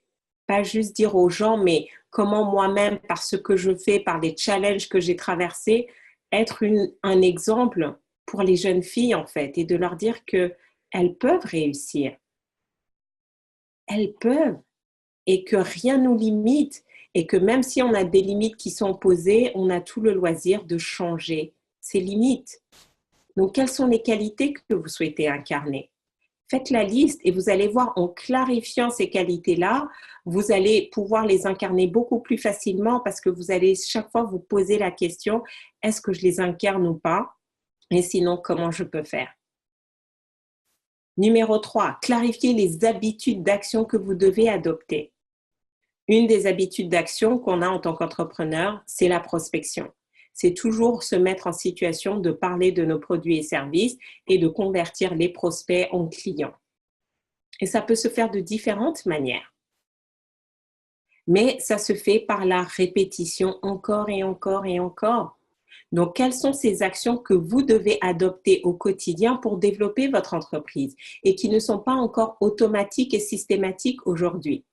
Pas juste dire aux gens, mais comment moi-même, par ce que je fais, par les challenges que j'ai traversés, être un exemple pour les jeunes filles en fait, et de leur dire qu'elles peuvent réussir. Elles peuvent, et que rien nous limite, et que même si on a des limites qui sont posées, on a tout le loisir de changer ces limites. Donc, quelles sont les qualités que vous souhaitez incarner? Faites la liste et vous allez voir, en clarifiant ces qualités-là, vous allez pouvoir les incarner beaucoup plus facilement parce que vous allez chaque fois vous poser la question, est-ce que je les incarne ou pas? Et sinon, comment je peux faire? Numéro 3, clarifier les habitudes d'action que vous devez adopter. Une des habitudes d'action qu'on a en tant qu'entrepreneur, c'est la prospection. C'est toujours se mettre en situation de parler de nos produits et services et de convertir les prospects en clients. Et ça peut se faire de différentes manières. Mais ça se fait par la répétition encore et encore et encore. Donc, quelles sont ces actions que vous devez adopter au quotidien pour développer votre entreprise et qui ne sont pas encore automatiques et systématiques aujourd'hui?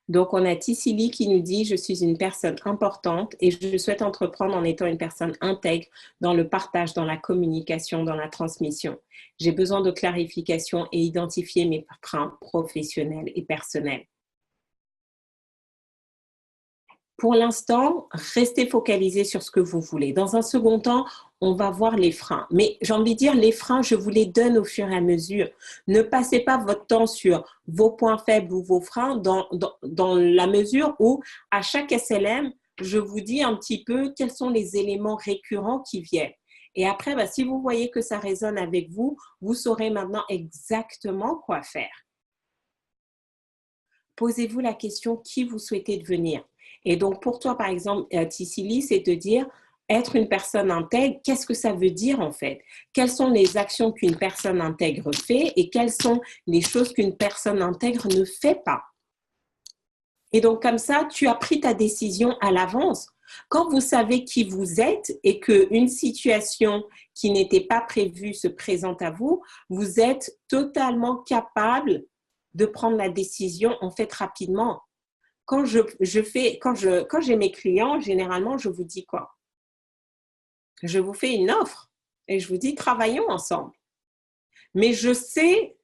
Donc, on a Tissili qui nous dit « Je suis une personne importante et je souhaite entreprendre en étant une personne intègre dans le partage, dans la communication, dans la transmission. J'ai besoin de clarification et identifier mes freins professionnels et personnels. » Pour l'instant, restez focalisé sur ce que vous voulez. Dans un second temps, on va voir les freins. Mais j'ai envie de dire, les freins, je vous les donne au fur et à mesure. Ne passez pas votre temps sur vos points faibles ou vos freins dans la mesure où, à chaque SLM, je vous dis un petit peu quels sont les éléments récurrents qui viennent. Et après, si vous voyez que ça résonne avec vous, vous saurez maintenant exactement quoi faire. Posez-vous la question qui vous souhaitez devenir. Et donc, pour toi, par exemple, Tissili, c'est de dire être une personne intègre, qu'est-ce que ça veut dire en fait? Quelles sont les actions qu'une personne intègre fait et quelles sont les choses qu'une personne intègre ne fait pas? Et donc, comme ça, tu as pris ta décision à l'avance. Quand vous savez qui vous êtes et qu'une situation qui n'était pas prévue se présente à vous, vous êtes totalement capable de prendre la décision en fait rapidement. Quand j'ai mes clients, généralement, je vous dis quoi? Je vous fais une offre et je vous dis travaillons ensemble. Mais je sais,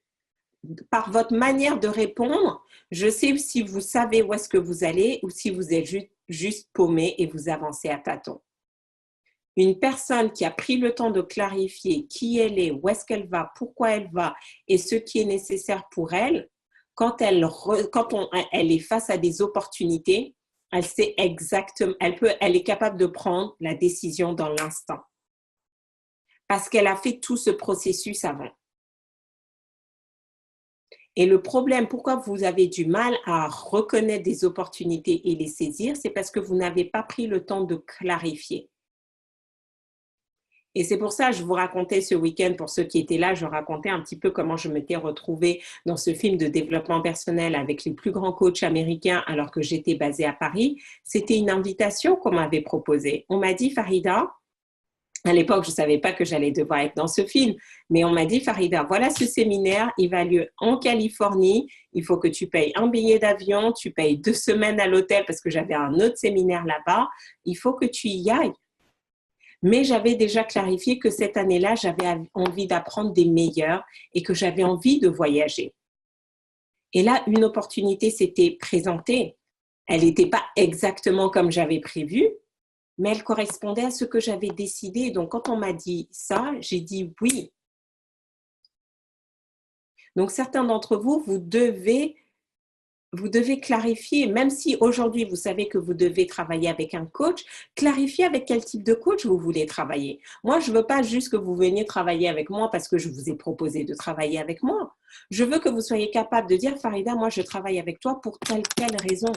par votre manière de répondre, je sais si vous savez où est-ce que vous allez ou si vous êtes juste paumé et vous avancez à tâtons. Une personne qui a pris le temps de clarifier qui elle est, où est-ce qu'elle va, pourquoi elle va et ce qui est nécessaire pour elle, quand elle est face à des opportunités, elle sait exactement, elle est capable de prendre la décision dans l'instant. Parce qu'elle a fait tout ce processus avant. Et le problème, pourquoi vous avez du mal à reconnaître des opportunités et les saisir, c'est parce que vous n'avez pas pris le temps de clarifier. Et c'est pour ça que je vous racontais ce week-end, pour ceux qui étaient là, je racontais un petit peu comment je m'étais retrouvée dans ce film de développement personnel avec les plus grands coachs américains alors que j'étais basée à Paris. C'était une invitation qu'on m'avait proposée. On m'a dit, Farida, à l'époque, je ne savais pas que j'allais devoir être dans ce film, mais on m'a dit, Farida, voilà ce séminaire, il va lieu en Californie, il faut que tu payes un billet d'avion, tu payes 2 semaines à l'hôtel parce que j'avais un autre séminaire là-bas, il faut que tu y ailles. Mais j'avais déjà clarifié que cette année-là, j'avais envie d'apprendre des meilleurs et que j'avais envie de voyager. Et là, une opportunité s'était présentée. Elle n'était pas exactement comme j'avais prévu, mais elle correspondait à ce que j'avais décidé. Donc, quand on m'a dit ça, j'ai dit oui. Donc, certains d'entre vous, vous devez clarifier, même si aujourd'hui vous savez que vous devez travailler avec un coach, clarifiez avec quel type de coach vous voulez travailler. Moi, je ne veux pas juste que vous veniez travailler avec moi parce que je vous ai proposé de travailler avec moi. Je veux que vous soyez capable de dire, Farida, moi je travaille avec toi pour telle raison.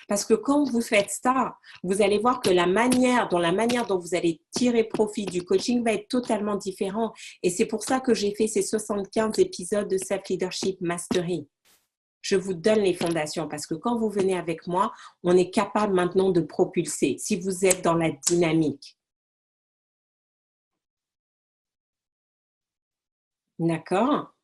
Parce que quand vous faites ça, vous allez voir que la manière dont vous allez tirer profit du coaching va être totalement différente. Et c'est pour ça que j'ai fait ces 75 épisodes de Self Leadership Mastery. Je vous donne les fondations parce que quand vous venez avec moi, on est capable maintenant de propulser si vous êtes dans la dynamique. D'accord?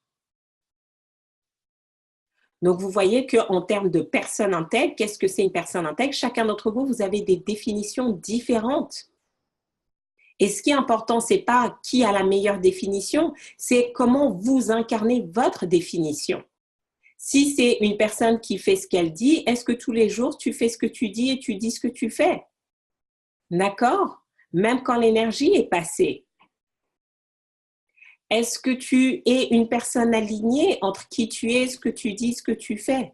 Donc, vous voyez qu'en termes de personne intègre, qu'est-ce que c'est une personne intègre? Chacun d'entre vous, vous avez des définitions différentes. Et ce qui est important, ce n'est pas qui a la meilleure définition, c'est comment vous incarnez votre définition. Si c'est une personne qui fait ce qu'elle dit, est-ce que tous les jours, tu fais ce que tu dis et tu dis ce que tu fais? D'accord? Même quand l'énergie est passée. Est-ce que tu es une personne alignée entre qui tu es, ce que tu dis, ce que tu fais?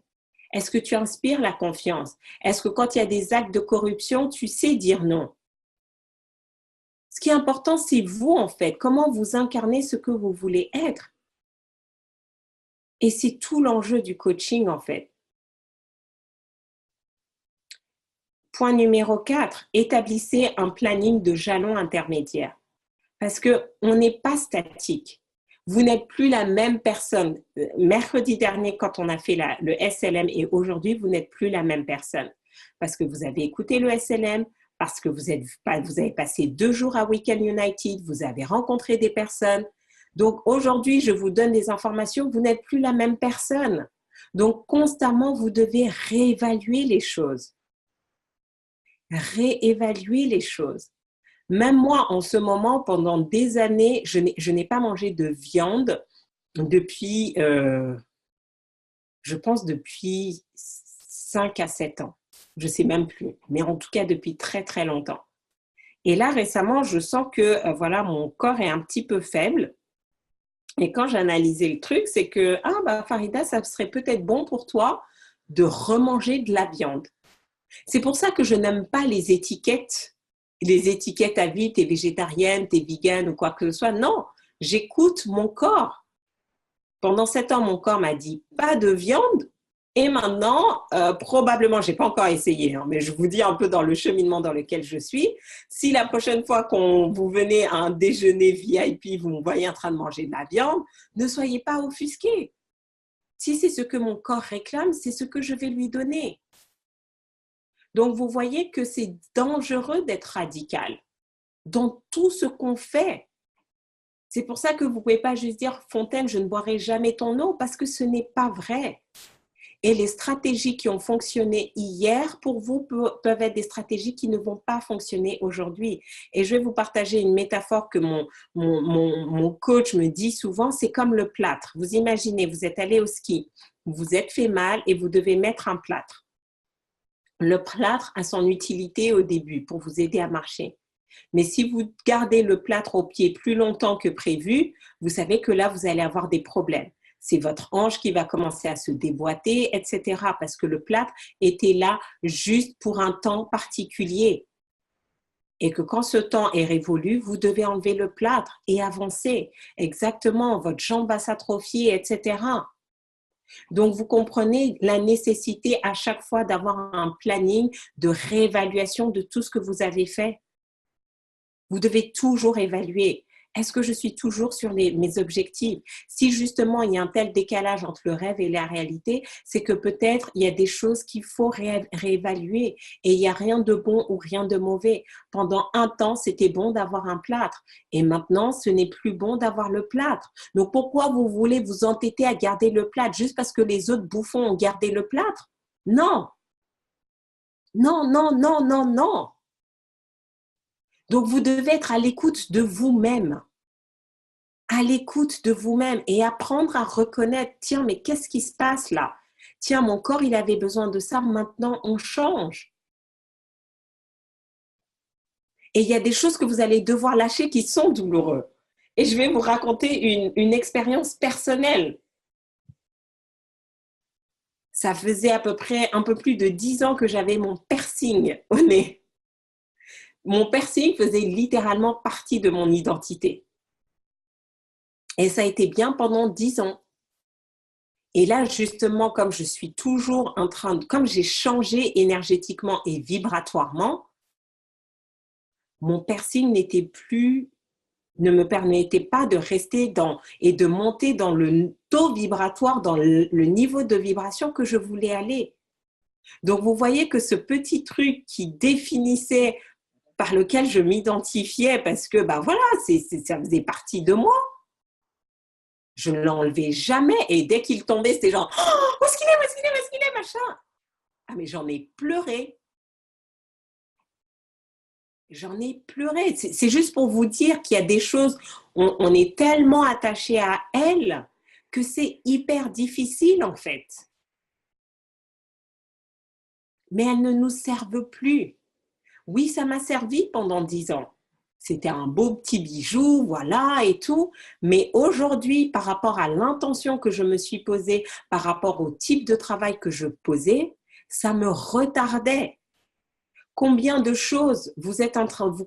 Est-ce que tu inspires la confiance? Est-ce que quand il y a des actes de corruption, tu sais dire non? Ce qui est important, c'est vous, en fait, comment vous incarnez ce que vous voulez être. Et c'est tout l'enjeu du coaching, en fait. Point numéro 4, établissez un planning de jalons intermédiaires. Parce qu'on n'est pas statique. Vous n'êtes plus la même personne. Mercredi dernier, quand on a fait le SLM et aujourd'hui, vous n'êtes plus la même personne. Parce que vous avez écouté le SLM, parce que vous avez passé 2 jours à Weekend United, vous avez rencontré des personnes. Donc aujourd'hui, je vous donne des informations, vous n'êtes plus la même personne. Donc constamment, vous devez réévaluer les choses. Réévaluer les choses. Même moi, en ce moment, pendant des années, je n'ai pas mangé de viande depuis, je pense, depuis 5 à 7 ans. Je ne sais même plus, mais en tout cas depuis très, très longtemps. Et là, récemment, je sens que voilà, mon corps est un petit peu faible. Et quand j'ai analysé le truc, c'est que, ah bah Farida, ça serait peut-être bon pour toi de remanger de la viande. C'est pour ça que je n'aime pas les étiquettes à vie, t'es végétarienne, t'es vegan ou quoi que ce soit. Non, j'écoute mon corps. Pendant 7 ans, mon corps m'a dit pas de viande. Et maintenant, probablement, je n'ai pas encore essayé, hein, mais je vous dis un peu dans le cheminement dans lequel je suis. Si la prochaine fois qu'on vous venez à un déjeuner VIP, vous me voyez en train de manger de la viande, ne soyez pas offusqués. Si c'est ce que mon corps réclame, c'est ce que je vais lui donner. Donc, vous voyez que c'est dangereux d'être radical dans tout ce qu'on fait. C'est pour ça que vous ne pouvez pas juste dire « Fontaine, je ne boirai jamais ton eau » parce que ce n'est pas vrai. Et les stratégies qui ont fonctionné hier, pour vous, peuvent être des stratégies qui ne vont pas fonctionner aujourd'hui. Et je vais vous partager une métaphore que mon coach me dit souvent, c'est comme le plâtre. Vous imaginez, vous êtes allé au ski, vous vous êtes fait mal et vous devez mettre un plâtre. Le plâtre a son utilité au début pour vous aider à marcher. Mais si vous gardez le plâtre au pied plus longtemps que prévu, vous savez que là, vous allez avoir des problèmes. C'est votre hanche qui va commencer à se déboîter, etc. Parce que le plâtre était là juste pour un temps particulier. Et que quand ce temps est révolu, vous devez enlever le plâtre et avancer. Exactement, votre jambe va s'atrophier, etc. Donc, vous comprenez la nécessité à chaque fois d'avoir un planning de réévaluation de tout ce que vous avez fait. Vous devez toujours évaluer. Est-ce que je suis toujours sur mes objectifs? Si justement il y a un tel décalage entre le rêve et la réalité, c'est que peut-être il y a des choses qu'il faut réévaluer et il n'y a rien de bon ou rien de mauvais. Pendant un temps, c'était bon d'avoir un plâtre et maintenant, ce n'est plus bon d'avoir le plâtre. Donc, pourquoi vous voulez vous entêter à garder le plâtre juste parce que les autres bouffons ont gardé le plâtre? Non, non, non, non, non, non. Donc, vous devez être à l'écoute de vous-même, à l'écoute de vous-même et apprendre à reconnaître, tiens, mais qu'est-ce qui se passe là? Tiens, mon corps, il avait besoin de ça, maintenant, on change. Et il y a des choses que vous allez devoir lâcher qui sont douloureuses. Et je vais vous raconter une expérience personnelle. Ça faisait à peu près un peu plus de 10 ans que j'avais mon piercing au nez. Mon piercing faisait littéralement partie de mon identité. Et ça a été bien pendant 10 ans. Et là, justement, comme je suis toujours en train de, comme j'ai changé énergétiquement et vibratoirement, mon piercing ne me permettait pas de rester et de monter dans le taux vibratoire, dans le niveau de vibration que je voulais aller. Donc, vous voyez que ce petit truc qui définissait, par lequel je m'identifiais, parce que, ben voilà, ça faisait partie de moi. Je ne l'enlevais jamais. Et dès qu'il tombait, c'était genre, oh, où est-ce qu'il est, où est-ce qu'il est, où est-ce qu'il est, machin. Ah, mais j'en ai pleuré. J'en ai pleuré. C'est juste pour vous dire qu'il y a des choses, on est tellement attaché à elles que c'est hyper difficile en fait. Mais elles ne nous servent plus. Oui, ça m'a servi pendant 10 ans. C'était un beau petit bijou, voilà, et tout. Mais aujourd'hui, par rapport à l'intention que je me suis posée, par rapport au type de travail que je posais, ça me retardait. Combien de choses vous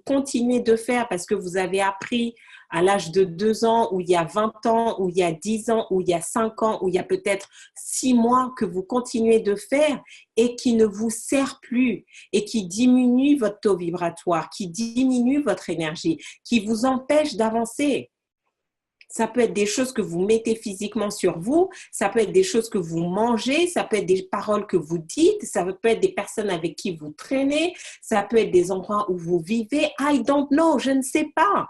continuez de faire parce que vous avez appris à l'âge de 2 ans, ou il y a 20 ans, ou il y a 10 ans, ou il y a 5 ans, ou il y a peut-être 6 mois que vous continuez de faire et qui ne vous sert plus et qui diminue votre taux vibratoire, qui diminue votre énergie, qui vous empêche d'avancer. Ça peut être des choses que vous mettez physiquement sur vous, ça peut être des choses que vous mangez, ça peut être des paroles que vous dites, ça peut être des personnes avec qui vous traînez, ça peut être des endroits où vous vivez. I don't know, je ne sais pas.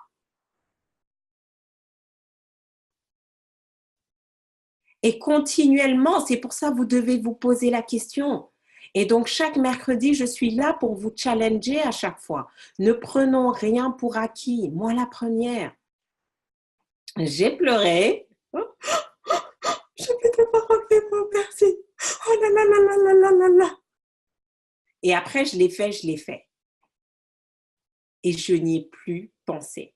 Et continuellement, c'est pour ça que vous devez vous poser la question. Et donc, chaque mercredi, je suis là pour vous challenger à chaque fois. Ne prenons rien pour acquis. Moi, la première. J'ai pleuré. Je vais devoir enlever mon piercing. Oh là là là là là là là là. Et après, je l'ai fait. Et je n'y ai plus pensé.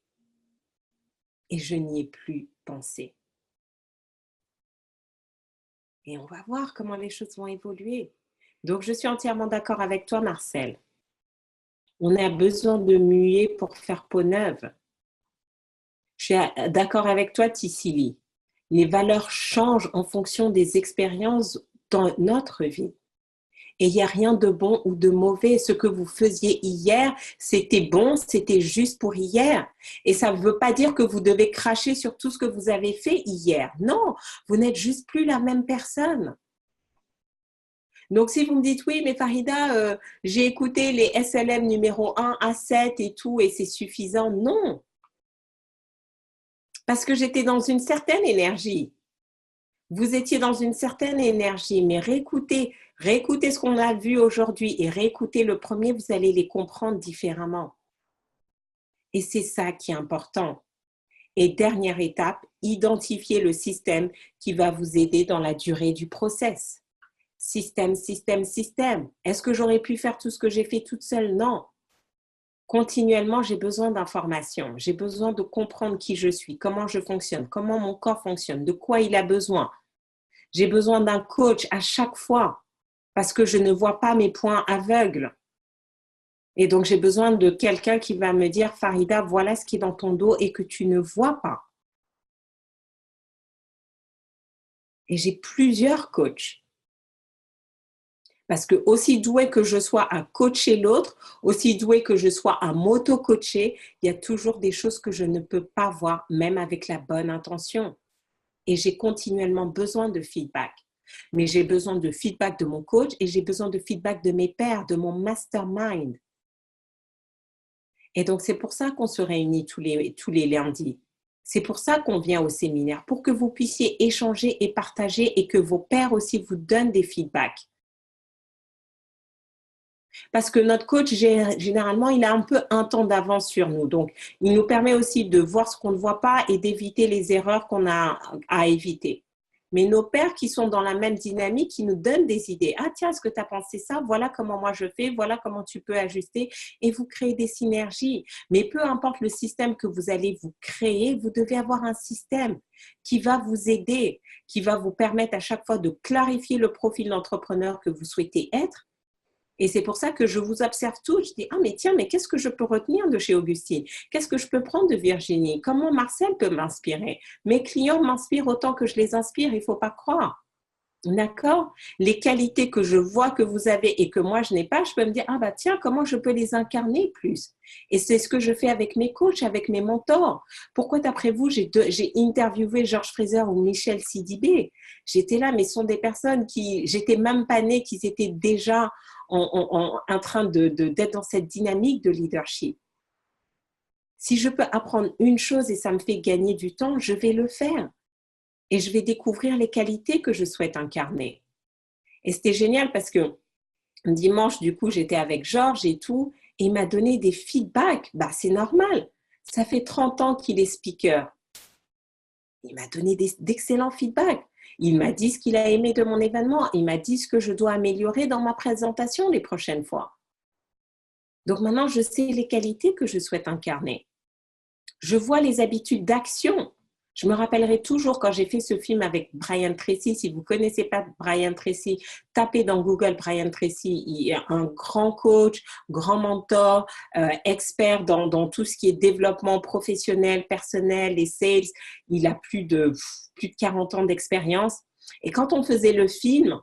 Et on va voir comment les choses vont évoluer. Donc, je suis entièrement d'accord avec toi, Marcel. On a besoin de muer pour faire peau neuve. Je suis d'accord avec toi, Tissili. Les valeurs changent en fonction des expériences dans notre vie. Et il n'y a rien de bon ou de mauvais. Ce que vous faisiez hier, c'était bon, c'était juste pour hier. Et ça ne veut pas dire que vous devez cracher sur tout ce que vous avez fait hier. Non, vous n'êtes juste plus la même personne. Donc, si vous me dites, oui, mais Farida, j'ai écouté les SLM numéro 1 à 7 et tout, et c'est suffisant. Non, parce que j'étais dans une certaine énergie. Vous étiez dans une certaine énergie, mais réécoutez ce qu'on a vu aujourd'hui et réécoutez le premier, vous allez les comprendre différemment. Et c'est ça qui est important. Et dernière étape, identifiez le système qui va vous aider dans la durée du process. Système. Est-ce que j'aurais pu faire tout ce que j'ai fait toute seule? Non. Continuellement, j'ai besoin d'informations. J'ai besoin de comprendre qui je suis, comment je fonctionne, comment mon corps fonctionne, de quoi il a besoin. J'ai besoin d'un coach à chaque fois parce que je ne vois pas mes points aveugles. Et donc, j'ai besoin de quelqu'un qui va me dire, Farida, voilà ce qui est dans ton dos et que tu ne vois pas. Et j'ai plusieurs coachs. Parce que aussi doué que je sois à coacher l'autre, aussi doué que je sois à m'auto-coacher, il y a toujours des choses que je ne peux pas voir, même avec la bonne intention. Et j'ai continuellement besoin de feedback. Mais j'ai besoin de feedback de mon coach et j'ai besoin de feedback de mes pairs, de mon mastermind. Et donc, c'est pour ça qu'on se réunit tous les lundis. C'est pour ça qu'on vient au séminaire, pour que vous puissiez échanger et partager et que vos pairs aussi vous donnent des feedbacks. Parce que notre coach, généralement, il a un peu un temps d'avance sur nous. Donc, il nous permet aussi de voir ce qu'on ne voit pas et d'éviter les erreurs qu'on a à éviter. Mais nos pairs qui sont dans la même dynamique, qui nous donnent des idées. Ah tiens, est-ce que tu as pensé ça? Voilà comment moi je fais, voilà comment tu peux ajuster. Et vous créez des synergies. Mais peu importe le système que vous allez vous créer, vous devez avoir un système qui va vous aider, qui va vous permettre à chaque fois de clarifier le profil d'entrepreneur que vous souhaitez être. Et c'est pour ça que je vous observe tous. Je dis, ah mais tiens, mais qu'est-ce que je peux retenir de chez Augustine? Qu'est-ce que je peux prendre de Virginie? Comment Marcel peut m'inspirer? Mes clients m'inspirent autant que je les inspire, il ne faut pas croire. D'accord? Les qualités que je vois que vous avez et que moi je n'ai pas, je peux me dire, ah bah tiens, comment je peux les incarner plus? Et c'est ce que je fais avec mes coachs, avec mes mentors. Pourquoi d'après vous, j'ai interviewé Georges Fraser ou Michel Sidibé? J'étais là, mais ce sont des personnes qui, j'étais même pas née, qui étaient déjà en train d'être dans cette dynamique de leadership. Si je peux apprendre une chose et ça me fait gagner du temps, je vais le faire. Et je vais découvrir les qualités que je souhaite incarner. Et c'était génial parce que dimanche, du coup, j'étais avec Georges et tout, et il m'a donné des feedbacks. Bah, c'est normal. Ça fait 30 ans qu'il est speaker. Il m'a donné d'excellents feedbacks. Il m'a dit ce qu'il a aimé de mon événement. Il m'a dit ce que je dois améliorer dans ma présentation les prochaines fois. Donc maintenant, je sais les qualités que je souhaite incarner. Je vois les habitudes d'action. Je me rappellerai toujours quand j'ai fait ce film avec Brian Tracy. Si vous ne connaissez pas Brian Tracy, tapez dans Google Brian Tracy. Il est un grand coach, grand mentor, expert dans tout ce qui est développement professionnel, personnel et sales. Il a plus de 40 ans d'expérience. Et quand on faisait le film,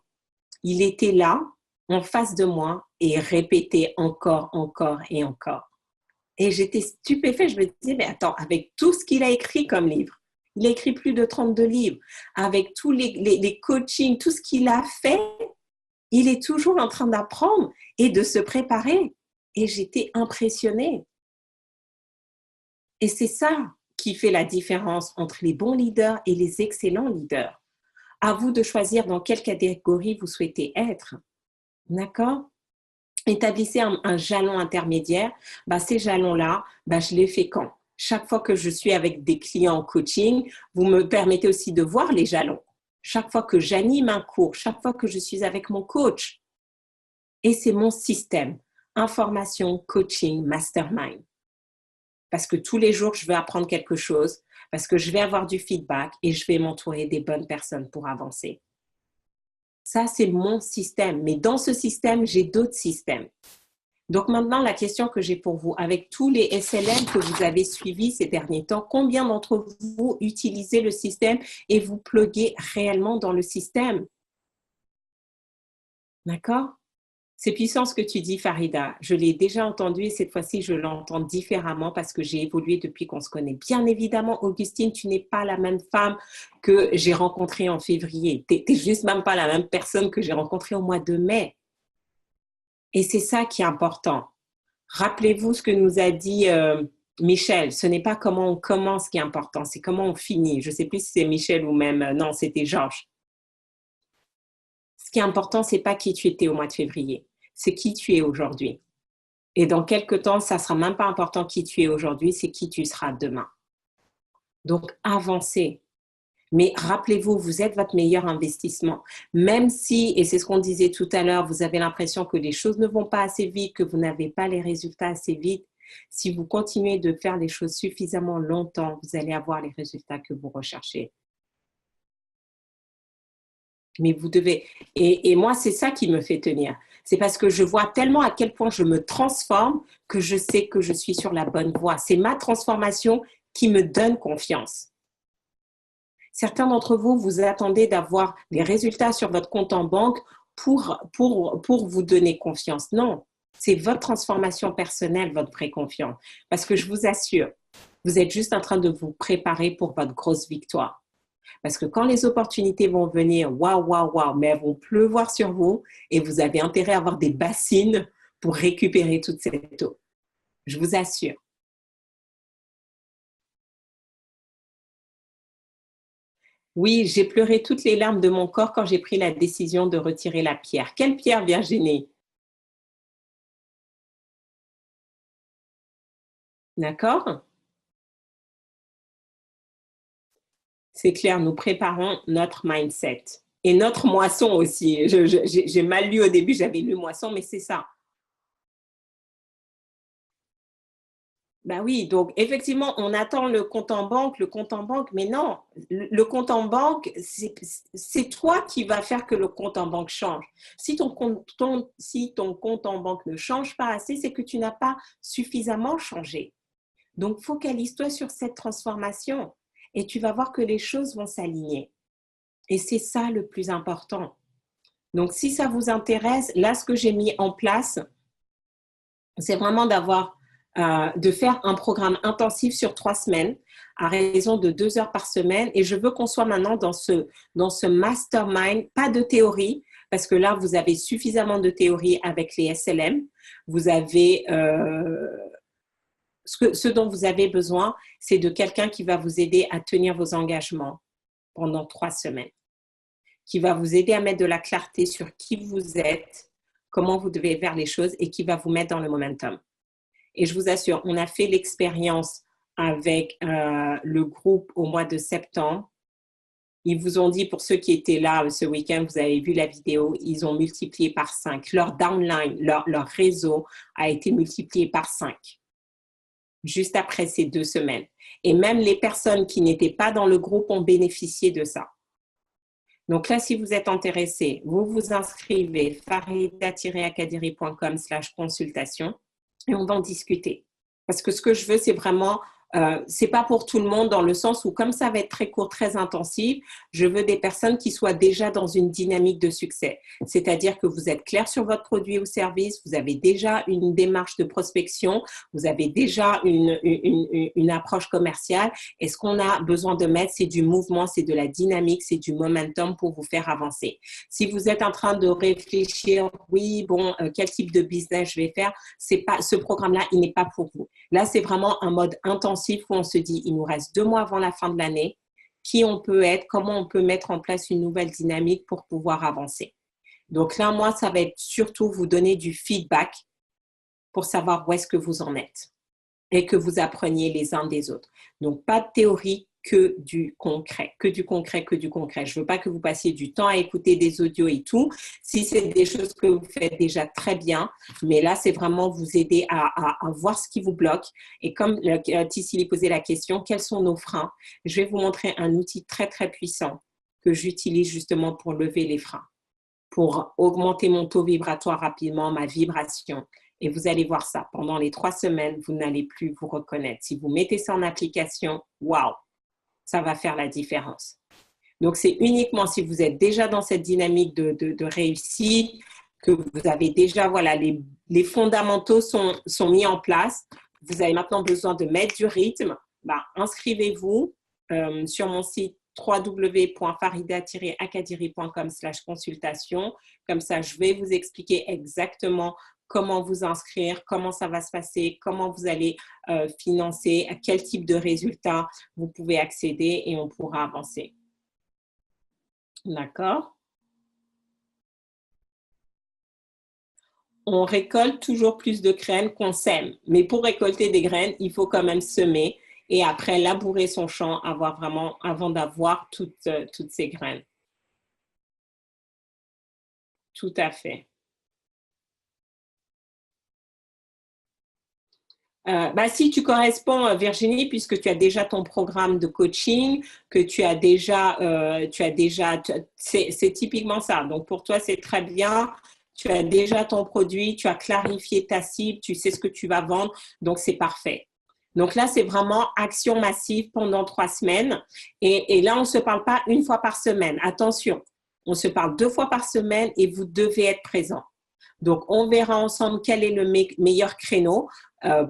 il était là, en face de moi, et répétait encore, encore et encore. Et j'étais stupéfaite, je me disais, mais attends, avec tout ce qu'il a écrit comme livre, il a écrit plus de 32 livres, avec tous les coachings, tout ce qu'il a fait, il est toujours en train d'apprendre et de se préparer. Et j'étais impressionnée. Et c'est ça qui fait la différence entre les bons leaders et les excellents leaders. À vous de choisir dans quelle catégorie vous souhaitez être. D'accord ? Établissez un jalon intermédiaire. Bah, ces jalons-là, bah, je les fais quand? Chaque fois que je suis avec des clients en coaching, vous me permettez aussi de voir les jalons. Chaque fois que j'anime un cours, chaque fois que je suis avec mon coach. Et c'est mon système. Information, coaching, mastermind. Parce que tous les jours, je vais apprendre quelque chose, parce que je vais avoir du feedback et je vais m'entourer des bonnes personnes pour avancer. Ça, c'est mon système. Mais dans ce système, j'ai d'autres systèmes. Donc maintenant, la question que j'ai pour vous, avec tous les SLM que vous avez suivis ces derniers temps, combien d'entre vous utilisez le système et vous pluguez réellement dans le système? D'accord? C'est puissant ce que tu dis, Farida. Je l'ai déjà entendu et cette fois-ci, je l'entends différemment parce que j'ai évolué depuis qu'on se connaît. Bien évidemment, Augustine, tu n'es pas la même femme que j'ai rencontrée en février. Tu n'es juste même pas la même personne que j'ai rencontrée au mois de mai. Et c'est ça qui est important. Rappelez-vous ce que nous a dit Michel. Ce n'est pas comment on commence qui est important, c'est comment on finit. Je ne sais plus si c'est Michel ou même, non, c'était Georges. Ce qui est important, ce n'est pas qui tu étais au mois de février, c'est qui tu es aujourd'hui. Et dans quelques temps, ça ne sera même pas important qui tu es aujourd'hui, c'est qui tu seras demain. Donc, avancez. Mais rappelez-vous, vous êtes votre meilleur investissement. Même si, et c'est ce qu'on disait tout à l'heure, vous avez l'impression que les choses ne vont pas assez vite, que vous n'avez pas les résultats assez vite, si vous continuez de faire les choses suffisamment longtemps, vous allez avoir les résultats que vous recherchez. Mais vous devez, et moi, c'est ça qui me fait tenir. C'est parce que je vois tellement à quel point je me transforme que je sais que je suis sur la bonne voie. C'est ma transformation qui me donne confiance. Certains d'entre vous, vous attendez d'avoir les résultats sur votre compte en banque pour vous donner confiance. Non, c'est votre transformation personnelle, votre vraie confiance. Parce que je vous assure, vous êtes juste en train de vous préparer pour votre grosse victoire. Parce que quand les opportunités vont venir, waouh, waouh, waouh, mais elles vont pleuvoir sur vous et vous avez intérêt à avoir des bassines pour récupérer toute cette eau. Je vous assure. Oui, j'ai pleuré toutes les larmes de mon corps quand j'ai pris la décision de retirer la pierre. Quelle pierre, Virginie? D'accord? C'est clair, nous préparons notre mindset. Et notre moisson aussi. J'ai mal lu au début, j'avais lu moisson, mais c'est ça. Ben oui, donc effectivement, on attend le compte en banque, mais non, le compte en banque, c'est toi qui vas faire que le compte en banque change. Si ton compte en banque ne change pas assez, c'est que tu n'as pas suffisamment changé. Donc, focalise-toi sur cette transformation et tu vas voir que les choses vont s'aligner. Et c'est ça le plus important. Donc, si ça vous intéresse, là, ce que j'ai mis en place, c'est vraiment de faire un programme intensif sur 3 semaines à raison de 2 heures par semaine. Et je veux qu'on soit maintenant dans ce mastermind, pas de théorie, parce que là, vous avez suffisamment de théorie avec les SLM. Vous avez ce dont vous avez besoin, c'est de quelqu'un qui va vous aider à tenir vos engagements pendant 3 semaines, qui va vous aider à mettre de la clarté sur qui vous êtes, comment vous devez faire les choses et qui va vous mettre dans le momentum. Et je vous assure, on a fait l'expérience avec le groupe au mois de septembre. Ils vous ont dit, pour ceux qui étaient là ce week-end, vous avez vu la vidéo, ils ont multiplié par 5. Leur downline, leur réseau a été multiplié par 5 juste après ces 2 semaines. Et même les personnes qui n'étaient pas dans le groupe ont bénéficié de ça. Donc là, si vous êtes intéressé, vous vous inscrivez farida-akadiri.com/consultation et on va en discuter. Parce que ce que je veux, c'est vraiment, c'est pas pour tout le monde dans le sens où comme ça va être très court, très intensif, je veux des personnes qui soient déjà dans une dynamique de succès. C'est-à-dire que vous êtes clair sur votre produit ou service, vous avez déjà une démarche de prospection, vous avez déjà une approche commerciale. Et ce qu'on a besoin de mettre, c'est du mouvement, c'est de la dynamique, c'est du momentum pour vous faire avancer. Si vous êtes en train de réfléchir, oui, bon, quel type de business je vais faire, c'est pas, ce programme-là, il n'est pas pour vous. Là, c'est vraiment un mode intensif où on se dit, il nous reste 2 mois avant la fin de l'année, qui on peut être, comment on peut mettre en place une nouvelle dynamique pour pouvoir avancer. Donc là, moi, ça va être surtout vous donner du feedback pour savoir où est-ce que vous en êtes et que vous appreniez les uns des autres. Donc, pas de théorie, que du concret, que du concret, que du concret. Je ne veux pas que vous passiez du temps à écouter des audios et tout. Si c'est des choses que vous faites déjà très bien, mais là, c'est vraiment vous aider à voir ce qui vous bloque. Et comme Tissili posait la question, quels sont nos freins? Je vais vous montrer un outil très, très puissant que j'utilise justement pour lever les freins, pour augmenter mon taux vibratoire rapidement, ma vibration. Et vous allez voir ça. Pendant les 3 semaines, vous n'allez plus vous reconnaître. Si vous mettez ça en application, waouh, ça va faire la différence. Donc, c'est uniquement si vous êtes déjà dans cette dynamique de réussite, que vous avez déjà, voilà, les fondamentaux sont mis en place. Vous avez maintenant besoin de mettre du rythme. Inscrivez-vous sur mon site www.farida-akadiri.com/consultation. Comme ça, je vais vous expliquer exactement comment vous inscrire, comment ça va se passer, comment vous allez financer, à quel type de résultats vous pouvez accéder et on pourra avancer. D'accord? On récolte toujours plus de graines qu'on sème. Mais pour récolter des graines, il faut quand même semer et après labourer son champ avant d'avoir toutes ces graines. Tout à fait. Si tu corresponds, Virginie, puisque tu as déjà ton programme de coaching, que tu as déjà, c'est typiquement ça. Donc, pour toi, c'est très bien. Tu as déjà ton produit, tu as clarifié ta cible, tu sais ce que tu vas vendre. Donc, c'est parfait. Donc là, c'est vraiment action massive pendant 3 semaines. Et là, on ne se parle pas une fois par semaine. Attention, on se parle 2 fois par semaine et vous devez être présent. Donc, on verra ensemble quel est le meilleur créneau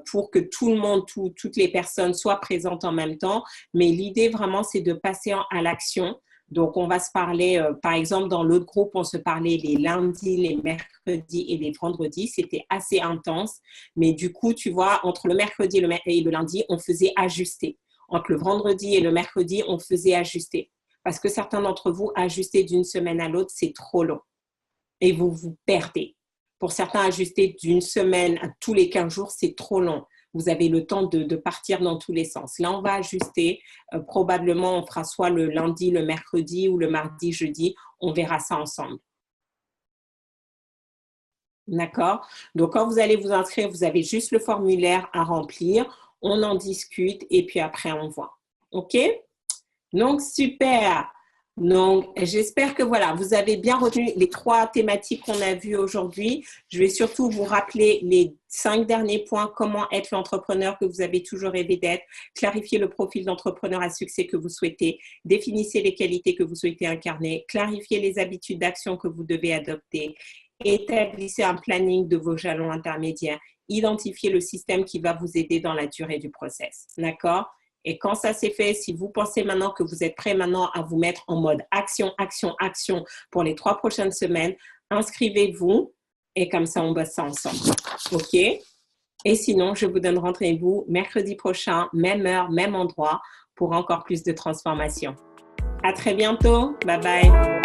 pour que tout le monde, toutes les personnes soient présentes en même temps. Mais l'idée vraiment, c'est de passer à l'action. Donc, on va se parler, par exemple, dans l'autre groupe, on se parlait les lundis, les mercredis et les vendredis. C'était assez intense. Mais du coup, tu vois, entre le mercredi et le lundi, on faisait ajuster. Entre le vendredi et le mercredi, on faisait ajuster. Parce que certains d'entre vous, ajuster d'une semaine à l'autre, c'est trop long. Et vous vous perdez. Pour certains, ajuster d'une semaine à tous les 15 jours, c'est trop long. Vous avez le temps de partir dans tous les sens. Là, on va ajuster. Probablement, on fera soit le lundi, le mercredi ou le mardi, jeudi. On verra ça ensemble. D'accord? Donc, quand vous allez vous inscrire, vous avez juste le formulaire à remplir. On en discute et puis après, on voit. OK? Donc, super! Donc, j'espère que voilà, vous avez bien retenu les 3 thématiques qu'on a vues aujourd'hui. Je vais surtout vous rappeler les 5 derniers points. Comment être l'entrepreneur que vous avez toujours rêvé d'être. Clarifier le profil d'entrepreneur à succès que vous souhaitez. Définissez les qualités que vous souhaitez incarner. Clarifiez les habitudes d'action que vous devez adopter. Établissez un planning de vos jalons intermédiaires. Identifiez le système qui va vous aider dans la durée du process. D'accord? Et quand ça s'est fait, si vous pensez maintenant que vous êtes prêt maintenant à vous mettre en mode action, action, action pour les 3 prochaines semaines, inscrivez-vous et comme ça, on bosse ça ensemble. OK? Et sinon, je vous donne rendez-vous mercredi prochain, même heure, même endroit, pour encore plus de transformation. À très bientôt. Bye bye.